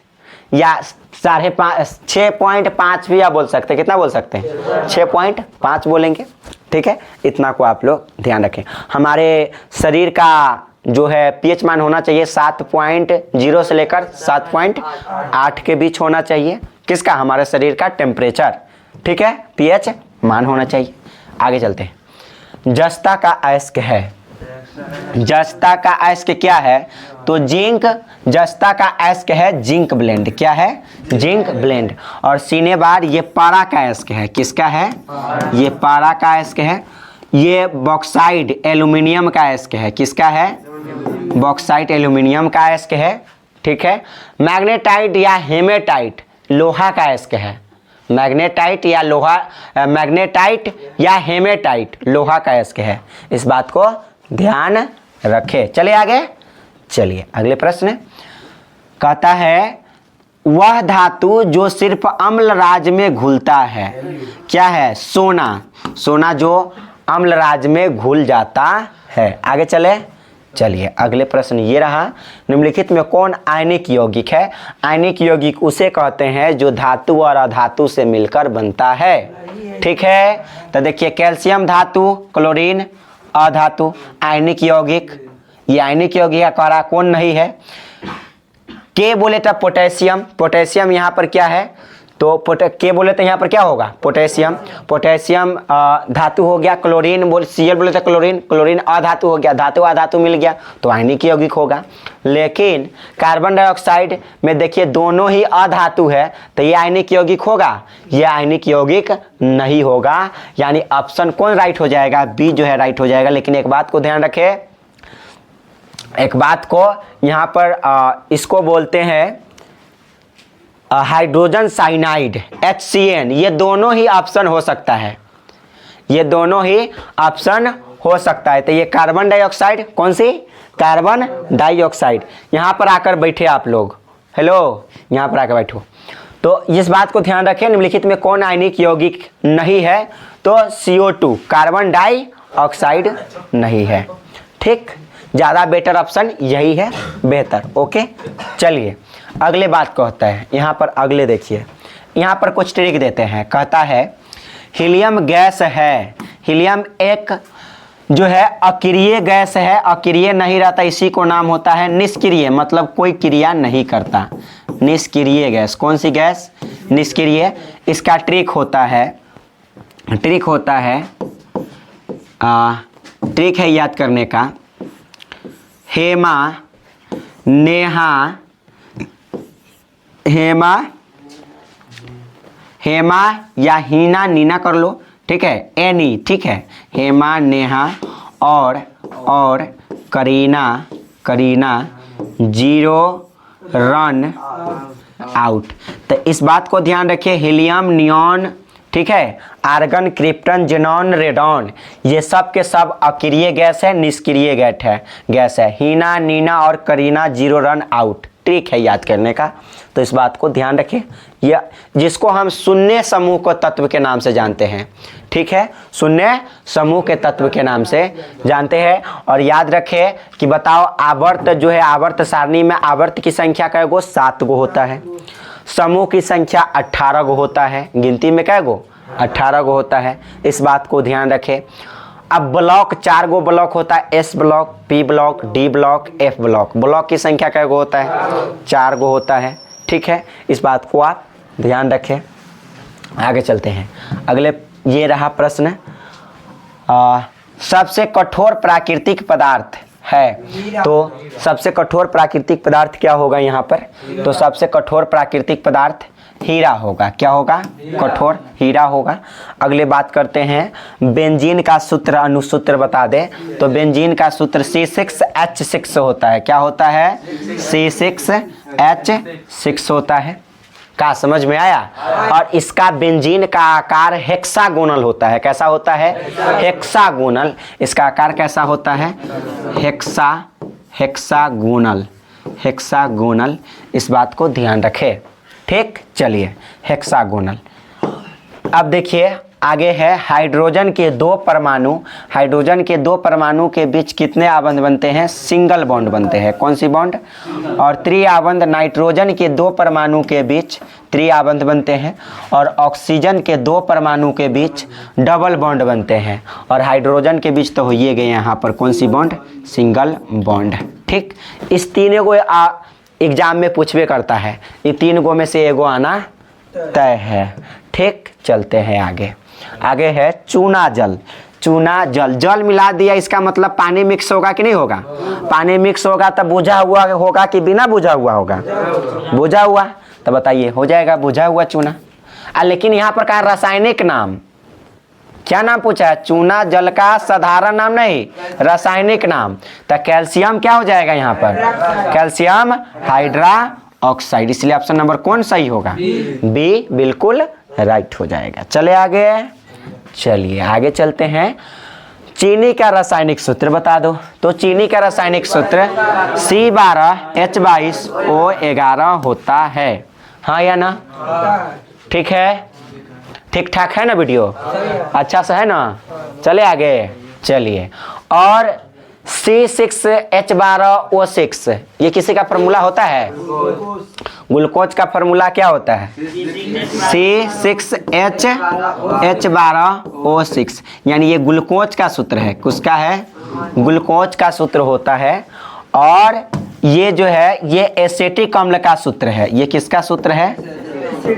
Speaker 1: या 6.5 भी आप बोल सकते हैं। कितना बोल सकते हैं? 6.5 बोलेंगे। ठीक है, इतना को आप लोग ध्यान रखें। हमारे शरीर का जो है पीएच मान होना चाहिए 7.0 से लेकर 7.8 के बीच होना चाहिए। किसका? हमारे शरीर का टेम्परेचर। ठीक है, पीएच मान होना चाहिए। आगे चलते हैं। जस्ता का अयस्क है, जस्ता का अयस्क क्या है? तो जिंक। जस्ता का अयस्क है जिंक ब्लेंड। क्या है? Zinc blende. और सिनेबार ये पारा का अयस्क है। किसका है? ये पारा का अयस्क है। ये बॉक्साइड एल्यूमिनियम का अयस्क है। किसका है? बॉक्साइट एल्यूमिनियम का अयस्क है। ठीक है, मैग्नेटाइट या हेमेटाइट लोहा का अयस्क है। मैग्नेटाइट या लोहा, मैग्नेटाइट या हेमेटाइट लोहा का अयस्क है। इस बात को ध्यान रखें। चलिए आगे, चलिए अगले प्रश्न। कहता है वह धातु जो सिर्फ अम्ल राज में घुलता है क्या है? सोना। सोना जो अम्ल राज में घुल जाता है। आगे चले, चलिए अगले प्रश्न ये रहा। निम्नलिखित में कौन आयनिक यौगिक है? आयनिक यौगिक उसे कहते हैं जो धातु और अधातु से मिलकर बनता है। ठीक है, तो देखिए कैल्शियम धातु, क्लोरीन अधातु, आयनिक यौगिक। ये आयनिक यौगिक का कारा कौन नहीं है? के बोले तो पोटेशियम। पोटेशियम यहाँ पर क्या है? तो के बोले तो यहाँ पर क्या होगा? पोटेशियम। पोटेशियम धातु हो गया। क्लोरीन बोले, Cl बोले तो क्लोरीन, क्लोरीन अधातु हो गया। धातु अधातु मिल गया तो आयनिक यौगिक होगा। लेकिन कार्बन डाइऑक्साइड में देखिए दोनों ही अधातु है, तो ये आयनिक यौगिक होगा? ये आयनिक यौगिक नहीं होगा। यानी ऑप्शन कौन राइट हो जाएगा? बी जो है राइट हो जाएगा। लेकिन एक बात को ध्यान रखें, एक बात को यहाँ पर इसको बोलते हैं हाइड्रोजन साइनाइड HCN। ये दोनों ही ऑप्शन हो सकता है, ये दोनों ही ऑप्शन हो सकता है। तो ये कार्बन डाइऑक्साइड, कौन सी? Carbon dioxide. यहाँ पर आकर बैठे आप लोग, हेलो, यहाँ पर आकर बैठो। तो इस बात को ध्यान रखें, निम्नलिखित में कौन आयनिक यौगिक नहीं है? तो CO2 कार्बन डाइऑक्साइड ऑक्साइड नहीं है। ठीक, ज़्यादा बेटर ऑप्शन यही है, बेहतर। ओके, चलिए अगले बात को होता है। यहाँ पर अगले देखिए, यहाँ पर कुछ ट्रिक देते हैं। कहता है हीलियम गैस है, हीलियम एक जो है अक्रिय गैस है, अक्रिय नहीं रहता, इसी को नाम होता है निष्क्रिय, मतलब कोई क्रिया नहीं करता। निष्क्रिय गैस, कौन सी गैस? निष्क्रिय। इसका ट्रिक होता है, ट्रिक है याद करने का, हेमा नेहा, हेमा या हीना नीना कर लो, ठीक है, एनी, ठीक है, हेमा नेहा और करीना 0 रन आउट। तो इस बात को ध्यान रखिए, हीलियम, नियॉन, ठीक है, आर्गन, क्रिप्टन, जेनॉन, रेडॉन, ये सब के सब अक्रिय गैस है, निष्क्रिय गैस है। हीना नीना और करीना 0 रन आउट। ट्रिक है याद करने का, तो इस बात को ध्यान रखें। यह जिसको हम शून्य समूह को तत्व के नाम से जानते हैं, ठीक है, शून्य समूह के तत्व के नाम से जानते हैं। और याद रखें कि बताओ आवर्त जो है, आवर्त सारणी में आवर्त की संख्या कै गो? 7 गो होता है। समूह की संख्या 18 गो होता है। गिनती में कै गो? 18 गो होता है। इस बात को ध्यान रखें। अब ब्लॉक 4 गो ब्लॉक होता है, S block, P block, D block, F block. Block की संख्या कै गो होता है? 4 गो होता है, ठीक है। इस बात को आप ध्यान रखें। आगे चलते हैं। अगले ये रहा प्रश्न, सबसे कठोर प्राकृतिक पदार्थ है, तो सबसे कठोर प्राकृतिक पदार्थ क्या होगा यहाँ पर? तो सबसे कठोर प्राकृतिक पदार्थ हीरा होगा। क्या होगा? कठोर हीरा होगा। अगले बात करते हैं, बेंजीन का सूत्र, अनुसूत्र बता दे। तो बेंजीन का सूत्र C6H6 होता है। क्या होता है? C6H6 होता है। का समझ में आया? और इसका बेंजीन का आकार हेक्सागोनल होता है। कैसा होता है? हेक्सागोनल। इसका आकार कैसा होता है? हेक्सागोनल। इस बात को ध्यान रखें, ठीक। चलिए, हेक्सागोनल। अब देखिए आगे है हाइड्रोजन के 2 परमाणु, हाइड्रोजन के 2 परमाणु के बीच कितने आबंध बनते हैं? सिंगल बॉन्ड बनते हैं। कौन सी बॉन्ड? और त्रिआबंध नाइट्रोजन के 2 परमाणु के बीच त्रिआबंध बनते हैं। और ऑक्सीजन के 2 परमाणु के बीच डबल बॉन्ड बनते हैं। और हाइड्रोजन के बीच तो हो ये गए यहाँ पर कौन सी बॉन्ड? सिंगल बॉन्ड, ठीक। इस तीनों को एग्जाम में पूछवे करता है, ये 3 गो में से एगो आना तय है, ठीक। चलते हैं आगे। आगे है चूना जल। चूना जल, जल मिला दिया, इसका मतलब पानी मिक्स होगा कि नहीं होगा? पानी मिक्स होगा तब बुझा हुआ होगा कि बिना बुझा हुआ होगा? बुझा हुआ। तो बताइए, हो जाएगा बुझा हुआ चूना। लेकिन यहाँ पर कहा रासायनिक नाम, क्या नाम पूछा है? चूना जल का साधारण नाम नहीं, रासायनिक नाम। तो कैल्शियम क्या हो जाएगा यहाँ पर? Calcium hydra oxide. इसलिए ऑप्शन नंबर कौन सही होगा? बी बिल्कुल राइट हो जाएगा। चले आगे, चलिए आगे चलते हैं। चीनी का रासायनिक सूत्र बता दो। तो चीनी का रासायनिक सूत्र C12H22O11 होता है। हाँ या ना? ठीक है, ठीक ठाक है ना? वीडियो अच्छा सा है ना? चले आगे, चलिए। और C6H12O6 ये किसी का फॉर्मूला होता है? ग्लूकोज का फॉर्मूला क्या होता है? C6H12O6, यानी ये ग्लूकोज का सूत्र है। किसका है? ग्लूकोज का सूत्र होता है। और ये जो है ये एसिटिक अम्ल का सूत्र है। ये किसका सूत्र है?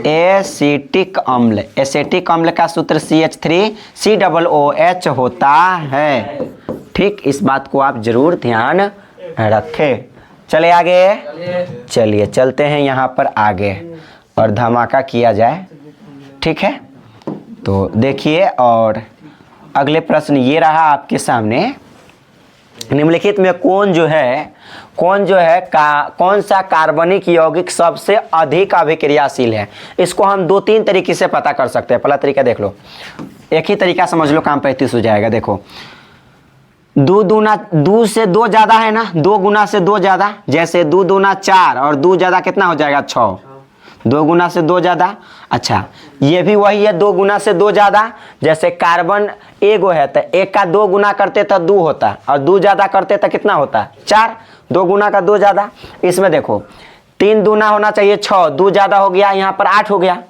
Speaker 1: एसिटिक अम्ल। एसिटिक अम्ल का सूत्र CH3COOH होता है, ठीक। इस बात को आप जरूर ध्यान रखें। चले आगे, चलिए चलते हैं यहाँ पर आगे और धमाका किया जाए, ठीक है। तो देखिए, और अगले प्रश्न ये रहा आपके सामने, निम्नलिखित में कौन सा कार्बनिक यौगिक सबसे अधिक अभिक्रियाशील है? इसको हम 2-3 तरीके से पता कर सकते हैं। पहला तरीका देख लो, एक ही तरीका समझ लो, काम 35 हो जाएगा। देखो, 2 से 2 ज्यादा है ना, 2 गुना से 2 ज्यादा, जैसे 2 दूना 4 और 2 ज्यादा कितना हो जाएगा? 6। 2 गुना से 2 ज़्यादा। अच्छा ये भी वही है, 2 गुना से 2 ज़्यादा। जैसे कार्बन एगो है तो 1 का 2 गुना करते तो 2 होता, और 2 ज़्यादा करते तो कितना होता 4। 2 गुना का 2 ज़्यादा। इसमें देखो 3 दूना होना चाहिए 6, 2 ज़्यादा हो गया, यहाँ पर 8 हो गया।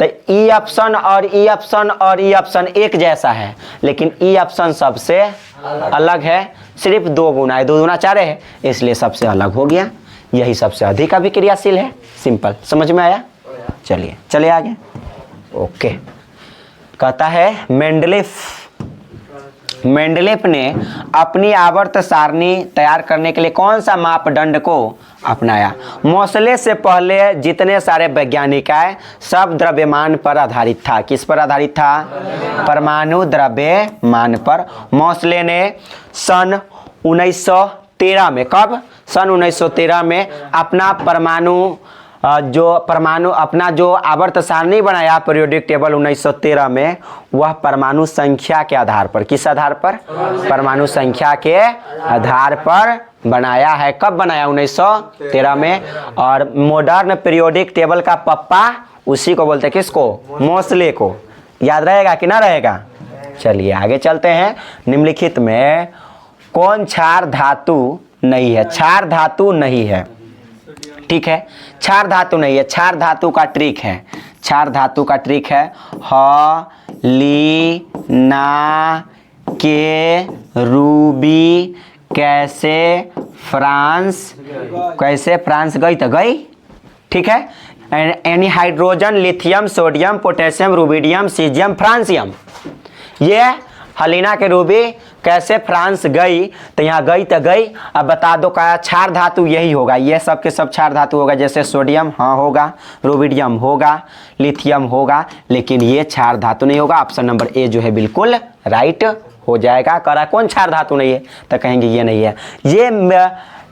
Speaker 1: तो ई ऑप्शन और ई ऑप्शन और ई ऑप्शन एक जैसा है, लेकिन ई ऑप्शन सबसे अलग है, सिर्फ 2 गुना है, 2 गुना 4 है, इसलिए सबसे अलग हो गया। यही सबसे अधिक अभिक्रियाशील है। सिंपल, समझ में आया? चलिए चलिए आगे। ओके, कहता है मेंडलीफ ने अपनी आवर्त सारणी तैयार करने के लिए कौन सा मापदंड को अपनाया? मोसले से पहले जितने सारे वैज्ञानिक आए सब द्रव्यमान पर आधारित था। किस पर आधारित था? परमाणु द्रव्यमान पर। मोसले ने सन 1913 में, कब? सन 1913 में अपना अपना जो आवर्त सारणी बनाया, पीरियोडिक टेबल 1913 में, वह परमाणु संख्या के आधार पर, किस आधार पर? परमाणु संख्या के आधार पर बनाया है। कब बनाया? 1913 में। और मॉडर्न पीरियोडिक टेबल का पप्पा उसी को बोलते हैं, किसको? मोसले को। याद रहेगा कि ना रहेगा? चलिए आगे चलते हैं। निम्नलिखित में कौन क्षार धातु नहीं है? क्षार धातु नहीं है, ठीक है, क्षार धातु नहीं है। क्षार धातु का ट्रिक है, क्षार धातु का ट्रिक है ह, ली, ना, के, रूबी, कैसे फ्रांस गई तो गई, ठीक है। Any hydrogen, lithium, sodium, potassium, rubidium, caesium, francium, ये हलीना के रूबी कैसे फ्रांस गई, तो यहाँ गई तो गई। अब बता दो क्या क्षार धातु यही होगा, ये सब के सब क्षार धातु होगा। जैसे सोडियम हाँ होगा, रूबिडियम होगा, लिथियम होगा, लेकिन ये क्षार धातु नहीं होगा। ऑप्शन नंबर ए जो है बिल्कुल राइट हो जाएगा। करा कौन क्षार धातु नहीं है, तो कहेंगे ये नहीं है, ये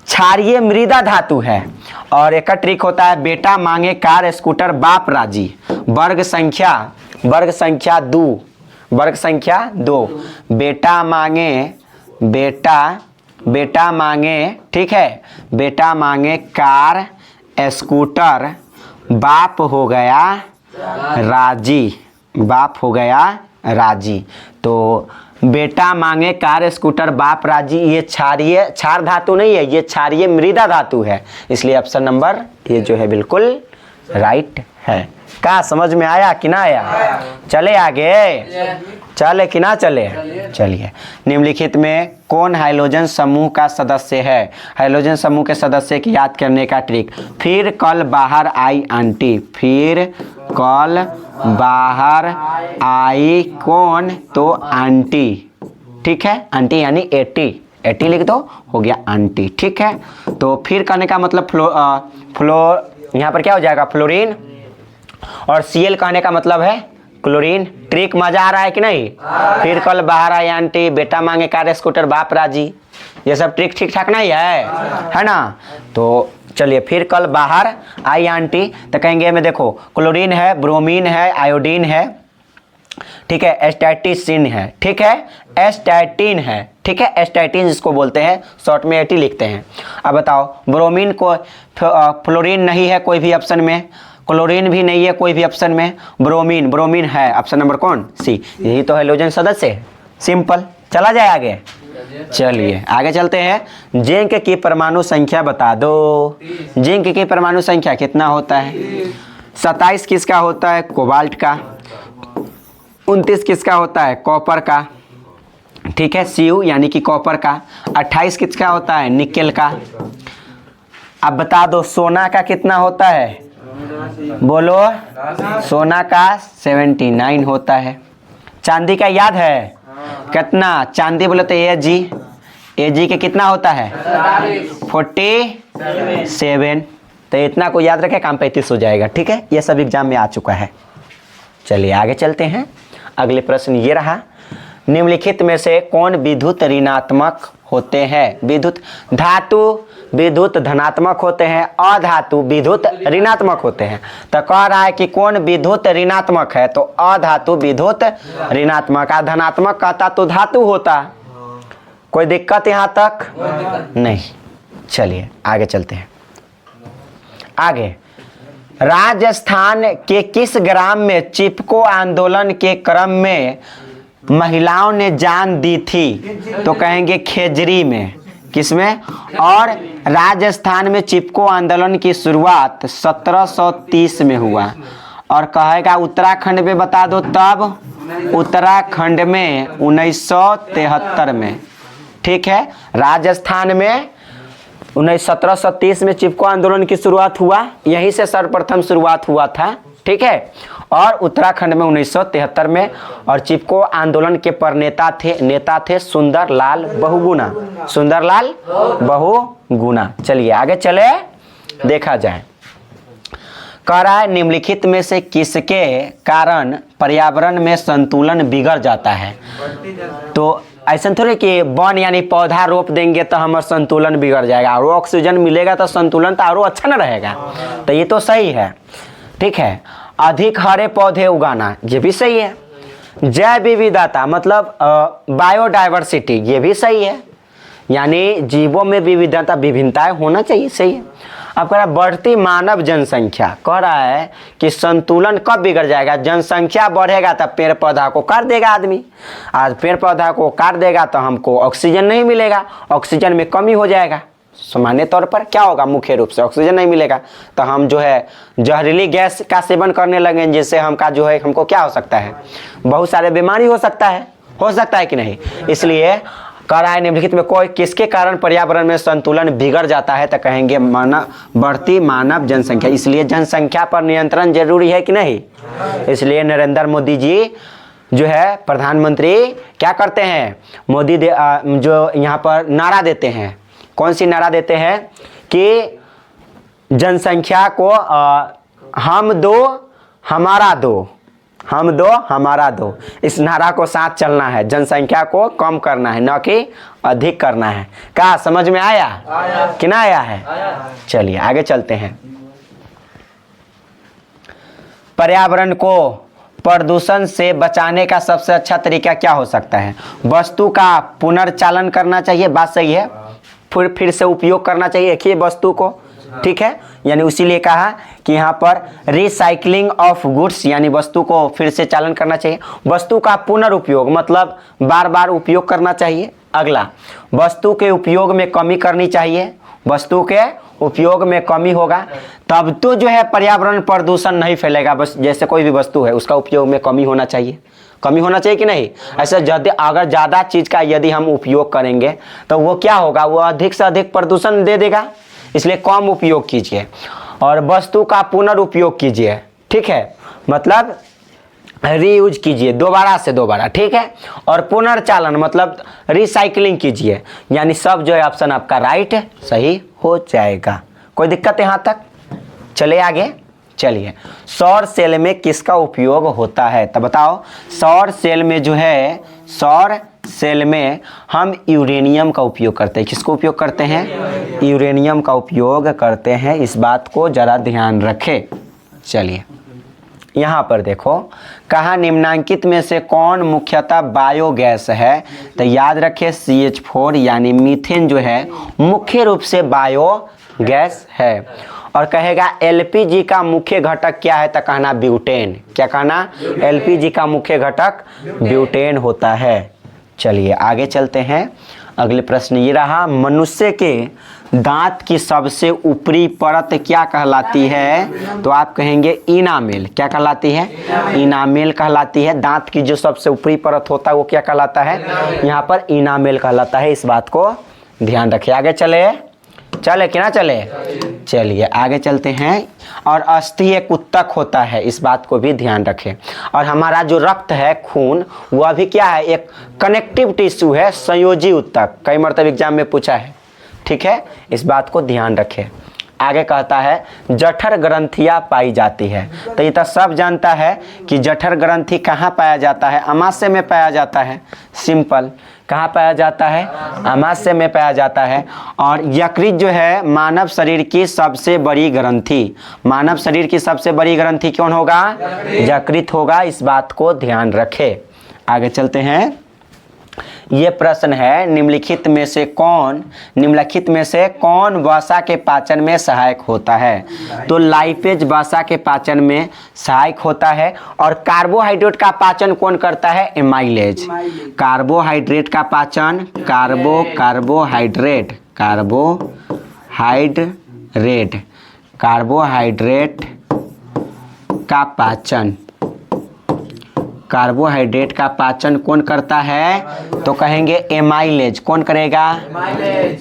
Speaker 1: क्षारीय मृदा धातु है। और एक ट्रिक होता है, बेटा मांगे कार स्कूटर बाप राजी। वर्ग संख्या 2, बेटा मांगे, ठीक है, बेटा मांगे कार स्कूटर, बाप हो गया राजी, तो बेटा मांगे कार स्कूटर बाप राजी, ये क्षार धातु नहीं है, ये क्षारीय मृदा धातु है, इसलिए ऑप्शन नंबर ये जो है बिल्कुल राइट है। क्या समझ में आया कि ना आया? चले आगे, चले कि ना चले? चलिए, निम्नलिखित में कौन हाइड्रोजन समूह का सदस्य है? हाइड्रोजन समूह के सदस्य की याद करने का ट्रिक, फिर कल बाहर आई आंटी, फिर कल बाहर आई कौन? तो आंटी, ठीक है, आंटी यानी 80 लिख दो, हो गया आंटी, ठीक है। तो फिर कहने का मतलब फ्लोर यहाँ पर क्या हो जाएगा? फ्लोरीन। और Cl कहने का मतलब है क्लोरीन। ट्रिक मजा आ रहा है कि नहीं? फिर कल बाहर आई आंटी, बेटा मांगे कार स्कूटर बाप राजी, ये सब ट्रिक ठीक ठाक नहीं है ना? तो चलिए, फिर कल बाहर आई आंटी, तो कहेंगे में देखो क्लोरीन है, ब्रोमीन है, आयोडीन है, ठीक है, एस्टैटिसिन है, ठीक है, एस्टैटिन है, ठीक है, एस्टैटिन जिसको बोलते हैं, शॉर्ट में 80 लिखते हैं। अब बताओ, ब्रोमीन को फ्लोरीन नहीं है कोई भी ऑप्शन में, क्लोरीन भी नहीं है कोई भी ऑप्शन में, ब्रोमीन है, ऑप्शन नंबर कौन? सी। यही तो हाइड्रोजन सदस्य है, सिंपल। चला जाए आगे, चलिए आगे चलते हैं। जिंक की परमाणु संख्या बता दो। जिंक की परमाणु संख्या कितना होता है? 27 किसका होता है? कोबाल्ट का। 29 किसका होता है? कॉपर का, ठीक है, Cu यानी कि कॉपर का। 28 किसका होता है? निकेल का। अब बता दो सोना का कितना होता है? बोलो, सोना का 79 होता है। चांदी का याद है कितना? चांदी बोले तो Ag के कितना होता है? 47। तो इतना को याद रखे, काम 35 हो जाएगा, ठीक है, ये सब एग्जाम में आ चुका है। चलिए आगे चलते हैं। अगले प्रश्न ये रहा, निम्नलिखित में से कौन विद्युत ऋणात्मक होते हैं? विद्युत धातु विद्युत धनात्मक होते हैं, अधातु विद्युत ऋणात्मक होते हैं। तो कह रहा है कि कौन विद्युत ऋणात्मक है, तो अधातु विद्युत ऋणात्मक। धनात्मक कहता तो धातु होता। कोई दिक्कत यहाँ तक? नहीं। चलिए आगे चलते हैं। आगे राजस्थान के किस ग्राम में चिपको आंदोलन के क्रम में महिलाओं ने जान दी थी? तो कहेंगे खेजरी में। किसमें? और राजस्थान में चिपको आंदोलन की शुरुआत 1730 में हुआ। और कहेगा उत्तराखंड में बता दो तब, उत्तराखंड में 1973 में। ठीक है, राजस्थान में 1730 में चिपको आंदोलन की शुरुआत हुआ, यहीं से सर्वप्रथम शुरुआत हुआ था। ठीक है, और उत्तराखंड में 1973 में। और चिपको आंदोलन के नेता थे सुंदरलाल बहुगुणा। सुंदरलाल बहुगुणा। चलिए आगे चले, देखा जाए। कह रहा है निम्नलिखित में से किसके कारण पर्यावरण में संतुलन बिगड़ जाता है? तो ऐसा थोड़े कि वन यानी पौधा रोप देंगे तो हमारा संतुलन बिगड़ जाएगा, और ऑक्सीजन मिलेगा तो संतुलन तो और अच्छा ना रहेगा। तो ये तो सही है। ठीक है, अधिक हरे पौधे उगाना, ये भी सही है। जैव विविधता मतलब बायोडाइवर्सिटी, ये भी सही है। यानी जीवों में विभिन्नताएं होना चाहिए, सही है। अब कह रहा है बढ़ती मानव जनसंख्या, कह रहा है कि संतुलन कब बिगड़ जाएगा? जनसंख्या बढ़ेगा तब पेड़ पौधा को काट देगा आदमी। आज पेड़ पौधा को काट देगा तो हमको ऑक्सीजन नहीं मिलेगा, ऑक्सीजन में कमी हो जाएगा। सामान्य तौर पर क्या होगा? मुख्य रूप से ऑक्सीजन नहीं मिलेगा तो हम जो है जहरीली गैस का सेवन करने लगेंगे, जिससे हमको क्या हो सकता है? बहुत सारे बीमारी हो सकता है कि नहीं? इसलिए कह रहा है निम्नलिखित में कोई किसके कारण पर्यावरण में संतुलन बिगड़ जाता है? तो कहेंगे बढ़ती मानव जनसंख्या। इसलिए जनसंख्या पर नियंत्रण जरूरी है कि नहीं? इसलिए नरेंद्र मोदी जी जो है प्रधानमंत्री क्या करते हैं? मोदी जो यहाँ पर नारा देते हैं, कौन सी नारा देते हैं? कि जनसंख्या को हम दो हमारा दो, हम दो हमारा दो, इस नारा को साथ चलना है। जनसंख्या को कम करना है, न कि अधिक करना है। क्या समझ में आया कि ना आया है? चलिए आगे चलते हैं। पर्यावरण को प्रदूषण से बचाने का सबसे अच्छा तरीका क्या हो सकता है? वस्तु का पुनर्चालन करना चाहिए, बात सही है। फिर से उपयोग करना चाहिए एक ही वस्तु को। ठीक है, यानी उसीलिए कहा कि यहाँ पर रिसाइकलिंग ऑफ गुड्स, यानी वस्तु को फिर से चालन करना चाहिए। वस्तु का पुनर्उपयोग मतलब बार बार उपयोग करना चाहिए। अगला, वस्तु के उपयोग में कमी करनी चाहिए। वस्तु के उपयोग में कमी होगा तब तो जो है पर्यावरण प्रदूषण नहीं फैलेगा। बस जैसे कोई भी वस्तु है उसका उपयोग में कमी होना चाहिए, कमी होना चाहिए कि नहीं? ऐसे अगर ज़्यादा चीज़ का यदि हम उपयोग करेंगे तो वो क्या होगा? वो अधिक से अधिक प्रदूषण दे देगा। इसलिए कम उपयोग कीजिए और वस्तु का पुनर्उपयोग कीजिए। ठीक है, मतलब रीयूज कीजिए दोबारा से दोबारा। ठीक है, और पुनर्चालन मतलब रिसाइकलिंग कीजिए। यानी सब जो है ऑप्शन आपका राइट है, सही हो जाएगा। कोई दिक्कत यहाँ तक? चले आगे। चलिए, सौर सेल में किसका उपयोग होता है? तो बताओ। सौर सेल में जो है, सौर सेल में हम यूरेनियम का उपयोग करते हैं। किसको उपयोग करते हैं? यूरेनियम का उपयोग करते हैं। इस बात को जरा ध्यान रखें। चलिए यहाँ पर देखो, कहा निम्नांकित में से कौन मुख्यतः बायोगैस है? तो याद रखें CH4 यानी मीथेन जो है मुख्य रूप से बायोगैस है। और कहेगा LPG का मुख्य घटक क्या है? तो कहना ब्यूटेन। क्या कहना? LPG का मुख्य घटक ब्यूटेन होता है। चलिए आगे चलते हैं। अगले प्रश्न ये रहा, मनुष्य के दांत की सबसे ऊपरी परत क्या कहलाती है? तो आप कहेंगे इनामेल। क्या कहलाती है? इनामेल कहलाती है। दांत की जो सबसे ऊपरी परत होता है वो क्या कहलाता है? यहाँ पर इनामेल कहलाता है। इस बात को ध्यान रखिए। आगे चले कि ना चले? चलिए आगे चलते हैं। और अस्थि एक उत्तक होता है, इस बात को भी ध्यान रखें। और हमारा जो रक्त है, खून, वह भी क्या है? एक कनेक्टिव टिश्यू है, संयोजी उत्तक। कई मरतब एग्जाम में पूछा है। ठीक है, इस बात को ध्यान रखें। आगे कहता है जठर ग्रंथियां पाई जाती है। तो ये तो सब जानता है कि जठर ग्रंथि कहाँ पाया जाता है? अमाशय में पाया जाता है। सिंपल। कहाँ पाया जाता है? अमाशय में पाया जाता है। और यकृत जो है मानव शरीर की सबसे बड़ी ग्रंथि। मानव शरीर की सबसे बड़ी ग्रंथि कौन होगा? यकृत होगा। इस बात को ध्यान रखें। आगे चलते हैं। ये प्रश्न है निम्नलिखित में से कौन वसा के पाचन में सहायक होता है? तो लाइपेज वसा के पाचन में सहायक होता है। और कार्बोहाइड्रेट का पाचन कौन करता है? एमाइलेज। कार्बोहाइड्रेट का पाचन कार्बोहाइड्रेट का पाचन कौन करता है? तो कहेंगे एमाइलेज। कौन करेगा?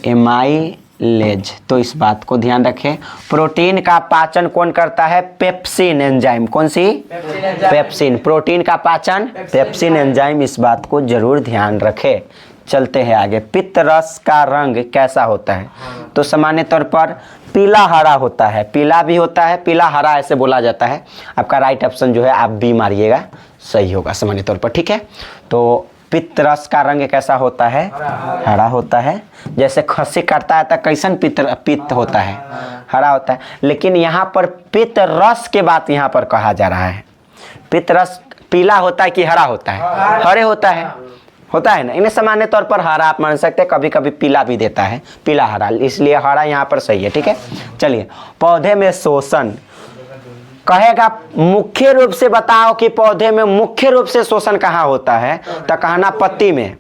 Speaker 1: एमाइलेज। तो इस बात को ध्यान रखें। प्रोटीन का पाचन कौन करता है? Pepsin enzyme. कौन सी? पेप्सिन। प्रोटीन का पाचन पेप्सिन एंजाइम। इस बात को जरूर ध्यान रखें। चलते हैं आगे। पित्त रस का रंग कैसा होता है? तो सामान्य तौर पर पीला हरा होता है। पीला भी होता है, पीला हरा ऐसे बोला जाता है। आपका राइट ऑप्शन जो है आप बी मारिएगा, सही होगा सामान्य तौर पर। ठीक है, तो पित्त रस का रंग कैसा होता है? हरा होता है। जैसे खस्सी काटता है तो कैसन पित्त होता है? हरा होता है। लेकिन यहाँ पर पित्त रस के बात यहाँ पर कहा जा रहा है। पित्त रस पीला होता है कि हरा होता है? हरे होता है ना। इन्हें सामान्य तौर पर हरा आप मान सकते हैं, कभी कभी पीला भी देता है, पीला हरा, इसलिए हरा यहाँ पर सही है। ठीक है, चलिए। पौधे में शोषण कहेगा, मुख्य रूप से बताओ कि पौधे में मुख्य रूप से शोषण कहाँ होता है? तो कहना पत्ती में।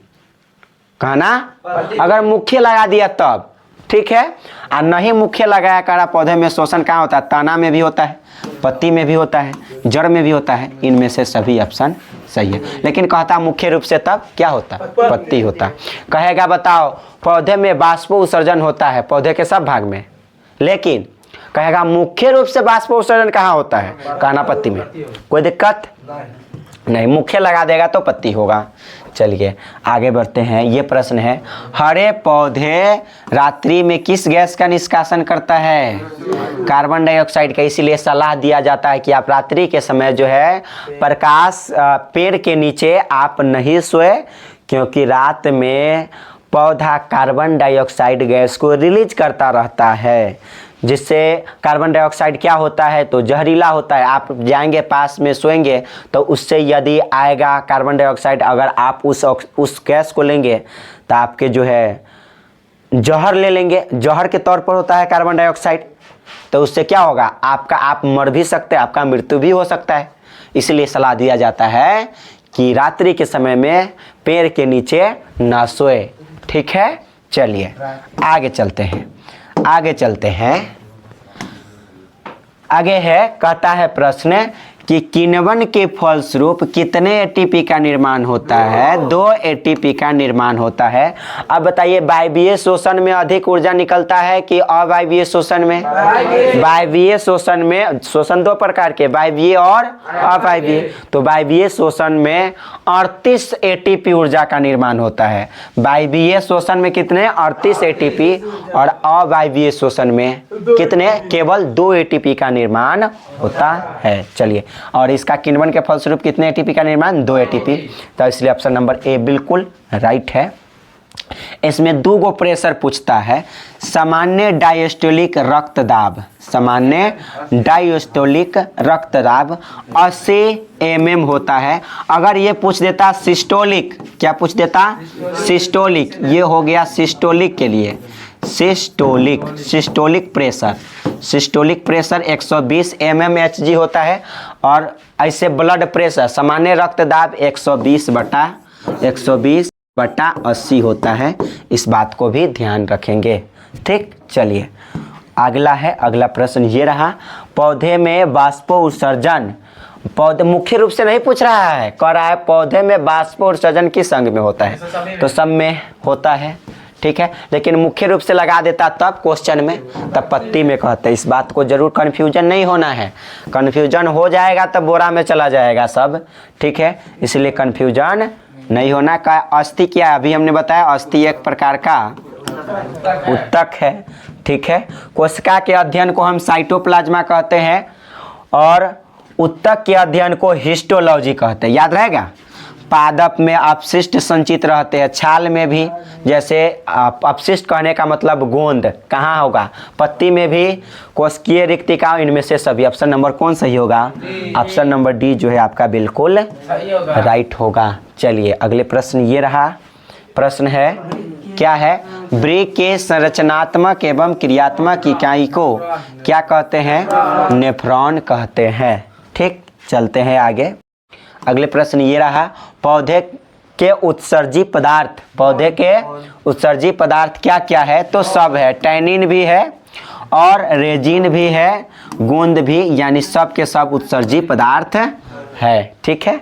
Speaker 1: कहना अगर मुख्य लगा दिया तब, ठीक है। और नहीं मुख्य लगाया करा, पौधे में शोषण कहाँ होता है? तना में भी होता है, पत्ती में भी होता है, जड़ में भी होता है। इनमें से सभी ऑप्शन सही है। लेकिन कहता मुख्य रूप से तब क्या होता है? पत्ती होता है। कहेगा बताओ पौधे में बाष्पो उत्सर्जन होता है, पौधे के सब भाग में, लेकिन कहेगा मुख्य रूप से बाष्पो उत्सर्जन कहाँ होता है? कहना पत्ती में। कोई दिक्कत नहीं, मुख्य लगा देगा तो पत्ती होगा। चलिए आगे बढ़ते हैं। ये प्रश्न है, हरे पौधे रात्रि में किस गैस का निष्कासन करता है? कार्बन डाइऑक्साइड का। इसीलिए सलाह दिया जाता है कि आप रात्रि के समय जो है प्रकाश पेड़ के नीचे आप नहीं सोए, क्योंकि रात में पौधा कार्बन डाइऑक्साइड गैस को रिलीज करता रहता है, जिससे कार्बन डाइऑक्साइड क्या होता है? तो जहरीला होता है। आप जाएंगे पास में सोएंगे तो उससे यदि आएगा कार्बन डाइऑक्साइड, अगर आप उस गैस को लेंगे तो आपके जो है जहर ले लेंगे, जहर के तौर पर होता है कार्बन डाइऑक्साइड। तो उससे क्या होगा? आप मर भी सकते हैं, आपका मृत्यु भी हो सकता है। इसलिए सलाह दिया जाता है कि रात्रि के समय में पेड़ के नीचे ना सोए। ठीक है, चलिए आगे चलते हैं। आगे है, कहता है प्रश्न कि किण्वन के फलस्वरूप कितने एटीपी का निर्माण होता है? 2 एटीपी का निर्माण होता है। अब बताइए वायवीय शोषण में अधिक ऊर्जा निकलता है कि अवायवीय शोषण में? वायवीय शोषण में, शोषण 2 प्रकार के, वायवीय और अवायवीय। तो वायवीय शोषण में 38 एटीपी ऊर्जा का निर्माण होता है। वायवीय शोषण में कितने? 38 एटीपी। और अवायवीय शोषण में कितने? केवल 2 एटीपी का निर्माण होता है। चलिए, और इसका किण्वन के फलस्वरूप कितने एटीपी का निर्माण? 2 एटीपी। तो इसलिए ऑप्शन नंबर ए बिल्कुल राइट है। इसमें 2 गो प्रेशर पूछता है। सामान्य डायस्टोलिक रक्तदाब, सामान्य डायस्टोलिक रक्तदाब 80 mm होता है। अगर ये पूछ देता सिस्टोलिक, क्या पूछ देता? सिस्टोलिक। ये हो गया सिस्टोलिक के लिए, सिस्टोलिक प्रेशर 120 mmHg होता है। और ऐसे ब्लड प्रेशर, सामान्य रक्तदाब 120/80 होता है। इस बात को भी ध्यान रखेंगे। ठीक, चलिए अगला प्रश्न ये रहा, पौधे में वाष्पो उत्सर्जन, पौधे मुख्य रूप से नहीं पूछ रहा है, कह रहा है पौधे में वाष्पो उत्सर्जन किस अंग में होता है? तो सब में होता है। ठीक है, लेकिन मुख्य रूप से लगा देता तब क्वेश्चन में, तब पत्ती में कहते। इस बात को जरूर कन्फ्यूजन नहीं होना है। कन्फ्यूजन हो जाएगा तब बोरा में चला जाएगा सब। ठीक है, इसलिए कन्फ्यूजन नहीं होना। का अस्थि क्या है? अभी हमने बताया अस्थि एक प्रकार का उत्तक है। ठीक है, कोशिका के अध्ययन को हम साइटोप्लाज्मा कहते हैं और उत्तक के अध्ययन को हिस्टोलॉजी कहते हैं। याद रहेगा। पादप में अपशिष्ट संचित रहते हैं, छाल में भी, जैसे अपशिष्ट कहने का मतलब गोंद कहाँ होगा? पत्ती में भी, कोशिकीय रिक्तिका, इनमें से सभी। ऑप्शन नंबर कौन सही होगा? ऑप्शन नंबर डी जो है आपका बिल्कुल राइट होगा। चलिए अगले प्रश्न ये रहा, प्रश्न है, क्या है? वृक्क के संरचनात्मक एवं क्रियात्मक इकाई को क्या कहते हैं? नेफ्रॉन कहते हैं। ठीक, चलते हैं आगे। अगले प्रश्न ये रहा, पौधे के उत्सर्जी पदार्थ, पौधे के उत्सर्जी पदार्थ क्या क्या है? तो सब है, टैनिन भी है और रेजिन भी है, गोंद भी, यानी सब के सब उत्सर्जी पदार्थ है। ठीक है,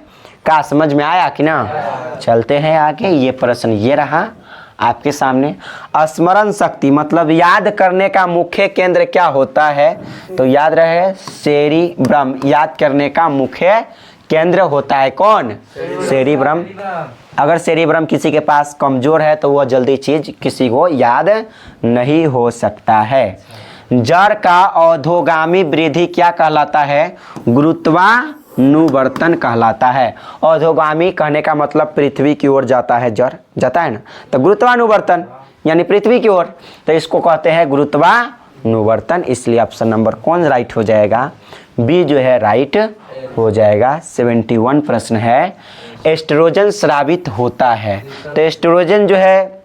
Speaker 1: क्या समझ में आया कि ना? चलते हैं आगे। ये प्रश्न ये रहा आपके सामने, स्मरण शक्ति मतलब याद करने का मुख्य केंद्र क्या होता है? तो याद रहे सेरिब्रम, याद करने का मुख्य केंद्र होता है कौन? सेरिब्रम। अगर सेरिब्रम किसी के पास कमजोर है तो वह जल्दी चीज किसी को याद नहीं हो सकता है। जड़ का अधोगामी वृद्धि क्या कहलाता है? गुरुत्वानुवर्तन कहलाता है। अधोगामी कहने का मतलब पृथ्वी की ओर जाता है, जड़ जाता है ना, तो गुरुत्वानुवर्तन यानी पृथ्वी की ओर, तो इसको कहते हैं गुरुत्वानुवर्तन। इसलिए ऑप्शन नंबर कौन राइट हो जाएगा? बी जो है राइट हो जाएगा। 71 प्रश्न है, एस्ट्रोजन स्रावित होता है। तो एस्ट्रोजन जो है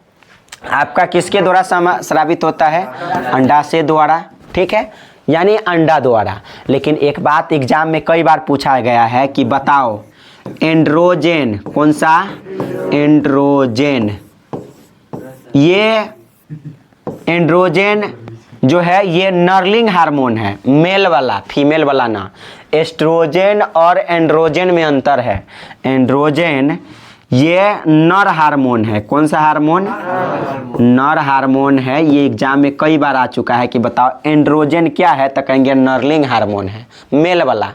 Speaker 1: आपका किसके द्वारा स्रावित होता है? अंडाशय द्वारा। ठीक है, यानी अंडा द्वारा। लेकिन एक बात एग्जाम में कई बार पूछा गया है कि बताओ एंड्रोजन, कौन सा? एंड्रोजन। ये एंड्रोजन जो है ये नर्लिंग हार्मोन है, मेल वाला, फीमेल वाला ना। एस्ट्रोजन और एंड्रोजन में अंतर है। एंड्रोजन ये नर हार्मोन है। कौन सा हार्मोन? नर हार्मोन है। ये एग्जाम में कई बार आ चुका है कि बताओ एंड्रोजन क्या है, तो कहेंगे नर्लिंग हार्मोन है, मेल वाला,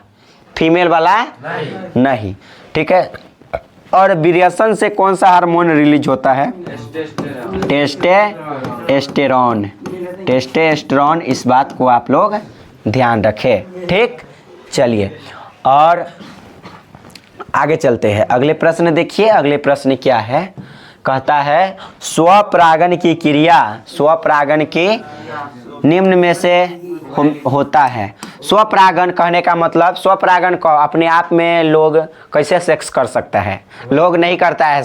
Speaker 1: फीमेल वाला नहीं। ठीक है, और विरेचन से कौन सा हार्मोन रिलीज होता है? टेस्टेस्टेरोन। टेस्टेस्टेरोन, इस बात को आप लोग ध्यान रखें। ठीक, चलिए और आगे चलते हैं। अगले प्रश्न देखिए, अगले प्रश्न क्या है? कहता है स्वपरागन की क्रिया, स्वपरागन की निम्न में से होता है। स्वपरागन कहने का मतलब, स्वपरागन को अपने आप में लोग कैसे सेक्स कर सकता है? लोग नहीं करता है,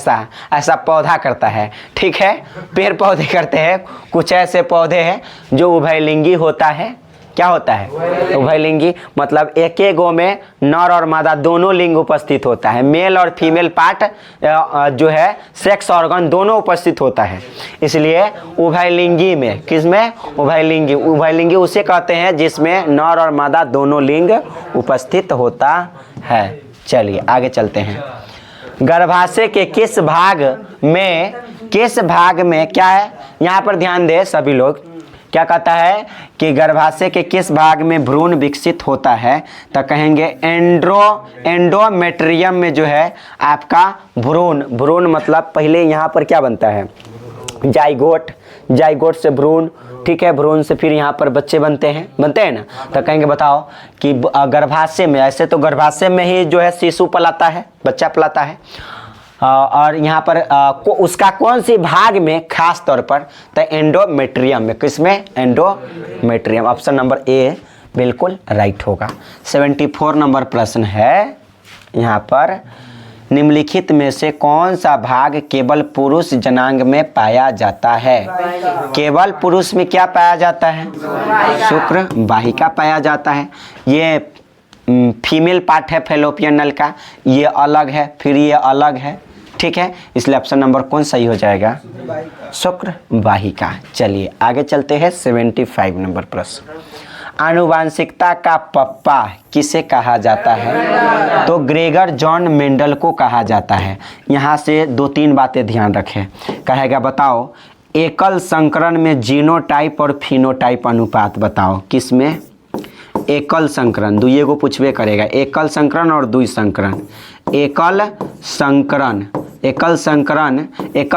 Speaker 1: ऐसा पौधा करता है। ठीक है, पेड़ पौधे करते हैं। कुछ ऐसे पौधे हैं जो उभयलिंगी होता है। क्या होता है? उभयलिंगी मतलब एक एक गो में नर और मादा दोनों लिंग उपस्थित होता है, मेल और फीमेल पार्ट जो है सेक्स ऑर्गन दोनों उपस्थित होता है। इसलिए उभयलिंगी में, किसमें? उभयलिंगी। उभयलिंगी उसे कहते हैं जिसमें नर और मादा दोनों लिंग उपस्थित होता है। चलिए आगे चलते हैं। गर्भाशय के किस भाग में क्या है? यहाँ पर ध्यान दे सभी लोग। क्या कहता है कि गर्भाशय के किस भाग में भ्रूण विकसित होता है? तो कहेंगे एंडोमेट्रियम में जो है आपका भ्रूण मतलब पहले यहाँ पर क्या बनता है? जाइगोट, जाइगोट से भ्रूण। ठीक है, भ्रूण से फिर यहाँ पर बच्चे बनते हैं ना। तो कहेंगे बताओ कि गर्भाशय में, ऐसे तो गर्भाशय में ही जो है शिशु पलाता है, बच्चा पलाता है, और यहाँ पर उसका कौन सी भाग में खास तौर पर? तो एंडोमेट्रियम में। किसमें? एंडोमेट्रियम। ऑप्शन नंबर ए बिल्कुल राइट होगा। 74 नंबर प्रश्न है यहाँ पर, निम्नलिखित में से कौन सा भाग केवल पुरुष जनांग में पाया जाता है? केवल पुरुष में क्या पाया जाता है? शुक्र वाहिका पाया जाता है। ये फीमेल पार्ट है फैलोपियन नल का, ये अलग है, फिर ये अलग है। ठीक है, इसलिए ऑप्शन नंबर कौन सही हो जाएगा? शुक्र वाहिका। चलिए आगे चलते हैं। 75 नंबर प्रश्न, आनुवांशिकता का पप्पा किसे कहा जाता है? तो ग्रेगर जॉन मेंडल को कहा जाता है। यहाँ से 2-3 बातें ध्यान रखें। कहेगा बताओ एकल संकरण में जीनोटाइप और फिनोटाइप अनुपात बताओ। किसमें? एकल संकरण, दुइये को पूछवे करेगा, एकल संकरण और द्वि संकरण। एकल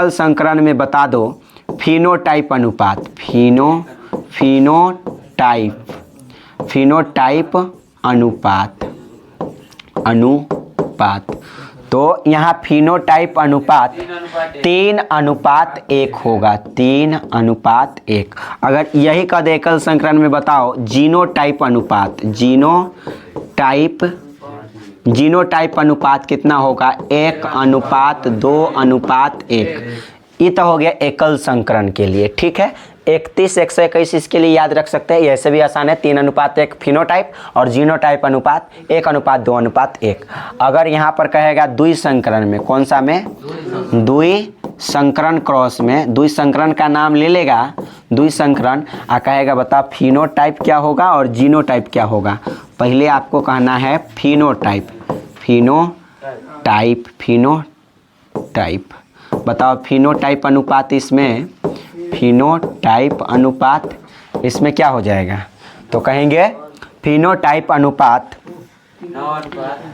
Speaker 1: संकरण में बता दो फिनोटाइप अनुपात, फिनोटाइप अनुपात। तो यहाँ फिनोटाइप अनुपात 3:1 होगा, 3:1। अगर यही कद एकल संकरण में बताओ जीनोटाइप अनुपात, जीनोटाइप अनुपात कितना होगा? 1:2:1। ये तो हो गया एकल संकरण के लिए, ठीक है। 31 121 इसके लिए याद रख सकते हैं, ऐसे भी आसान है। 3:1 फिनोटाइप और जीनोटाइप अनुपात 1:2:1। अगर यहाँ पर कहेगा द्वि संकरण में, कौन सा में, द्वि संकरण क्रॉस में, द्वि संकरण का नाम ले लेगा, द्वि संकरण, कहेगा बता फिनोटाइप क्या होगा और जीनोटाइप क्या होगा। पहले आपको कहना है फिनोटाइप, फिनोटाइप, फिनोटाइप, बताओ फिनोटाइप अनुपात, इसमें फिनोटाइप अनुपात इसमें क्या हो जाएगा, तो कहेंगे फिनोटाइप अनुपात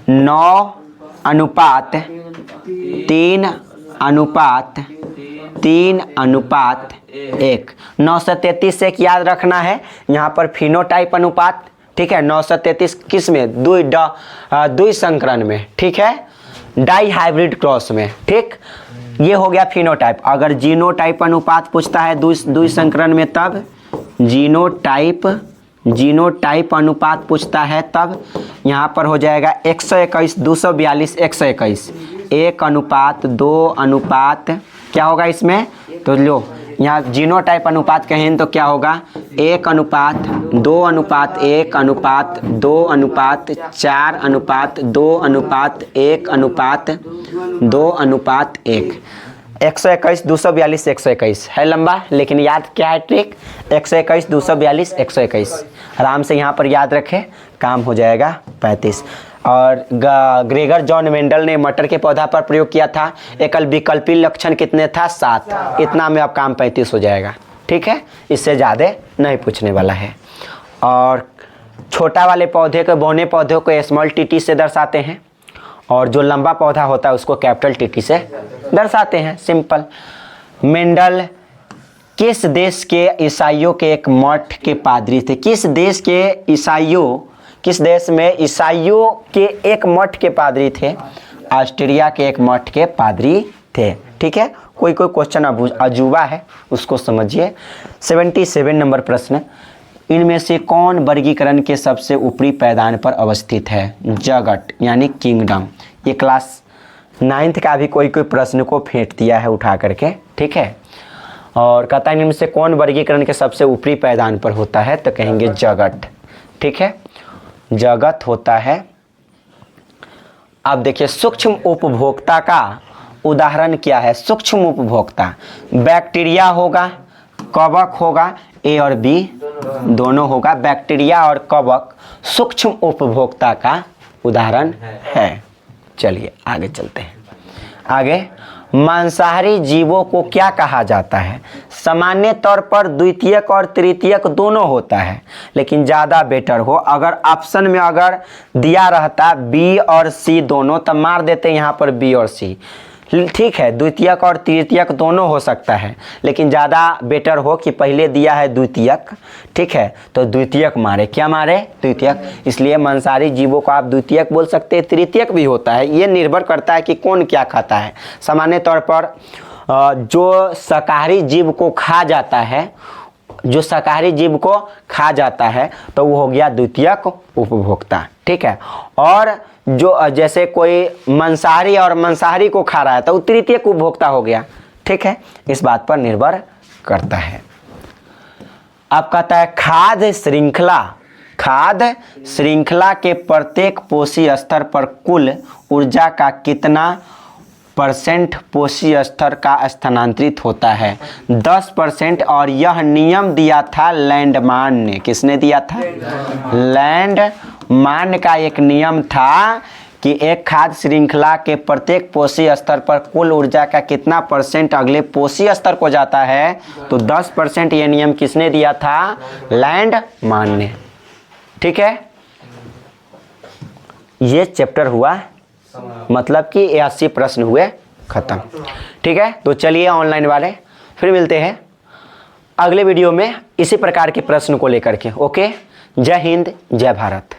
Speaker 1: 9:3:1। 9 से 33 से एक याद रखना है यहाँ पर फिनोटाइप अनुपात, ठीक है। 9 से 33 किस में, द्वि संकरण में, ठीक है, डाई हाइब्रिड क्रॉस में, ठीक। ये हो गया फिनोटाइप। अगर जीनोटाइप अनुपात पूछता है द्वि संकरण में, तब जीनोटाइप अनुपात पूछता है, तब यहाँ पर हो जाएगा 121 242 121 1:2 क्या होगा इसमें, तो लो यहाँ जीनोटाइप अनुपात कहें तो क्या होगा 1:2:1:4:2:1:1:2:1 121 242 121 है लंबा, लेकिन याद क्या है ट्रिक, 121 242 121 आराम से यहाँ पर याद रखें, काम हो जाएगा 35। और ग्रेगर जॉन मेंडल ने मटर के पौधा पर प्रयोग किया था, एकल विकल्पी लक्षण कितने था, 7, इतना में अब काम 35 हो जाएगा, ठीक है। इससे ज़्यादा नहीं पूछने वाला है। और छोटा वाले पौधे को, बौने पौधे को स्मॉल टीटी से दर्शाते हैं, और जो लंबा पौधा होता है उसको कैपिटल टीटी से दर्शाते हैं, सिंपल। मेंडल किस देश के ईसाइयों के एक मठ के पादरी थे, किस देश में ईसाइयों के एक मठ के पादरी थे, ऑस्ट्रिया के एक मठ के पादरी थे, ठीक है। कोई क्वेश्चन अजूबा है उसको समझिए। 77 नंबर प्रश्न, इनमें से कौन वर्गीकरण के सबसे ऊपरी पायदान पर अवस्थित है, जगत यानी किंगडम। ये क्लास 9th का भी कोई प्रश्न को फेंट दिया है उठा करके, ठीक है। और कहता है इनमें से कौन वर्गीकरण के सबसे ऊपरी पायदान पर होता है, तो कहेंगे जगत, ठीक है, जगत होता है। अब देखिए सूक्ष्म उपभोक्ता का उदाहरण क्या है, सूक्ष्म उपभोक्ता बैक्टीरिया होगा, कवक होगा, ए और बी दोनों होगा, बैक्टीरिया और कवक सूक्ष्म उपभोक्ता का उदाहरण है। चलिए आगे चलते हैं। आगे, मांसाहारी जीवों को क्या कहा जाता है, सामान्य तौर पर द्वितीयक और तृतीयक दोनों होता है, लेकिन ज़्यादा बेटर हो अगर ऑप्शन में अगर दिया रहता बी और सी दोनों, तब मार देते यहाँ पर बी और सी, ठीक है। द्वितीयक और तृतीयक दोनों हो सकता है, लेकिन ज़्यादा बेटर हो कि पहले दिया है द्वितीयक, ठीक है, तो द्वितीयक मारे, क्या मारे, द्वितीयक। इसलिए मांसाहारी जीवों को आप द्वितीयक बोल सकते हैं, तृतीयक भी होता है, ये निर्भर करता है कि कौन क्या खाता है। सामान्य तौर पर जो शाकाहारी जीव को खा जाता है, जो शाकाहारी जीव को खा जाता है तो वो हो गया द्वितीयक उपभोक्ता, ठीक है। और जो जैसे कोई मांसाहारी और मांसाहारी को खा रहा है तो वो तृतीयक उपभोक्ता हो गया, ठीक है। इस बात पर निर्भर करता है। अब कहता है खाद्य श्रृंखला के प्रत्येक पोषी स्तर पर कुल ऊर्जा का कितना % पोषी स्तर का स्थानांतरित होता है, 10%। और यह नियम दिया था लैंडमान ने, किसने दिया था, लैंडमान का एक नियम था कि एक खाद्य श्रृंखला के प्रत्येक पोषी स्तर पर कुल ऊर्जा का कितना % अगले पोषी स्तर को जाता है, तो 10%। ये नियम किसने दिया था, लैंडमान ने, ठीक है। ये चैप्टर हुआ, मतलब कि 80 प्रश्न हुए खत्म, ठीक है। तो चलिए ऑनलाइन वाले फिर मिलते हैं अगले वीडियो में इसी प्रकार के प्रश्न को लेकर के। ओके, जय हिंद, जय भारत।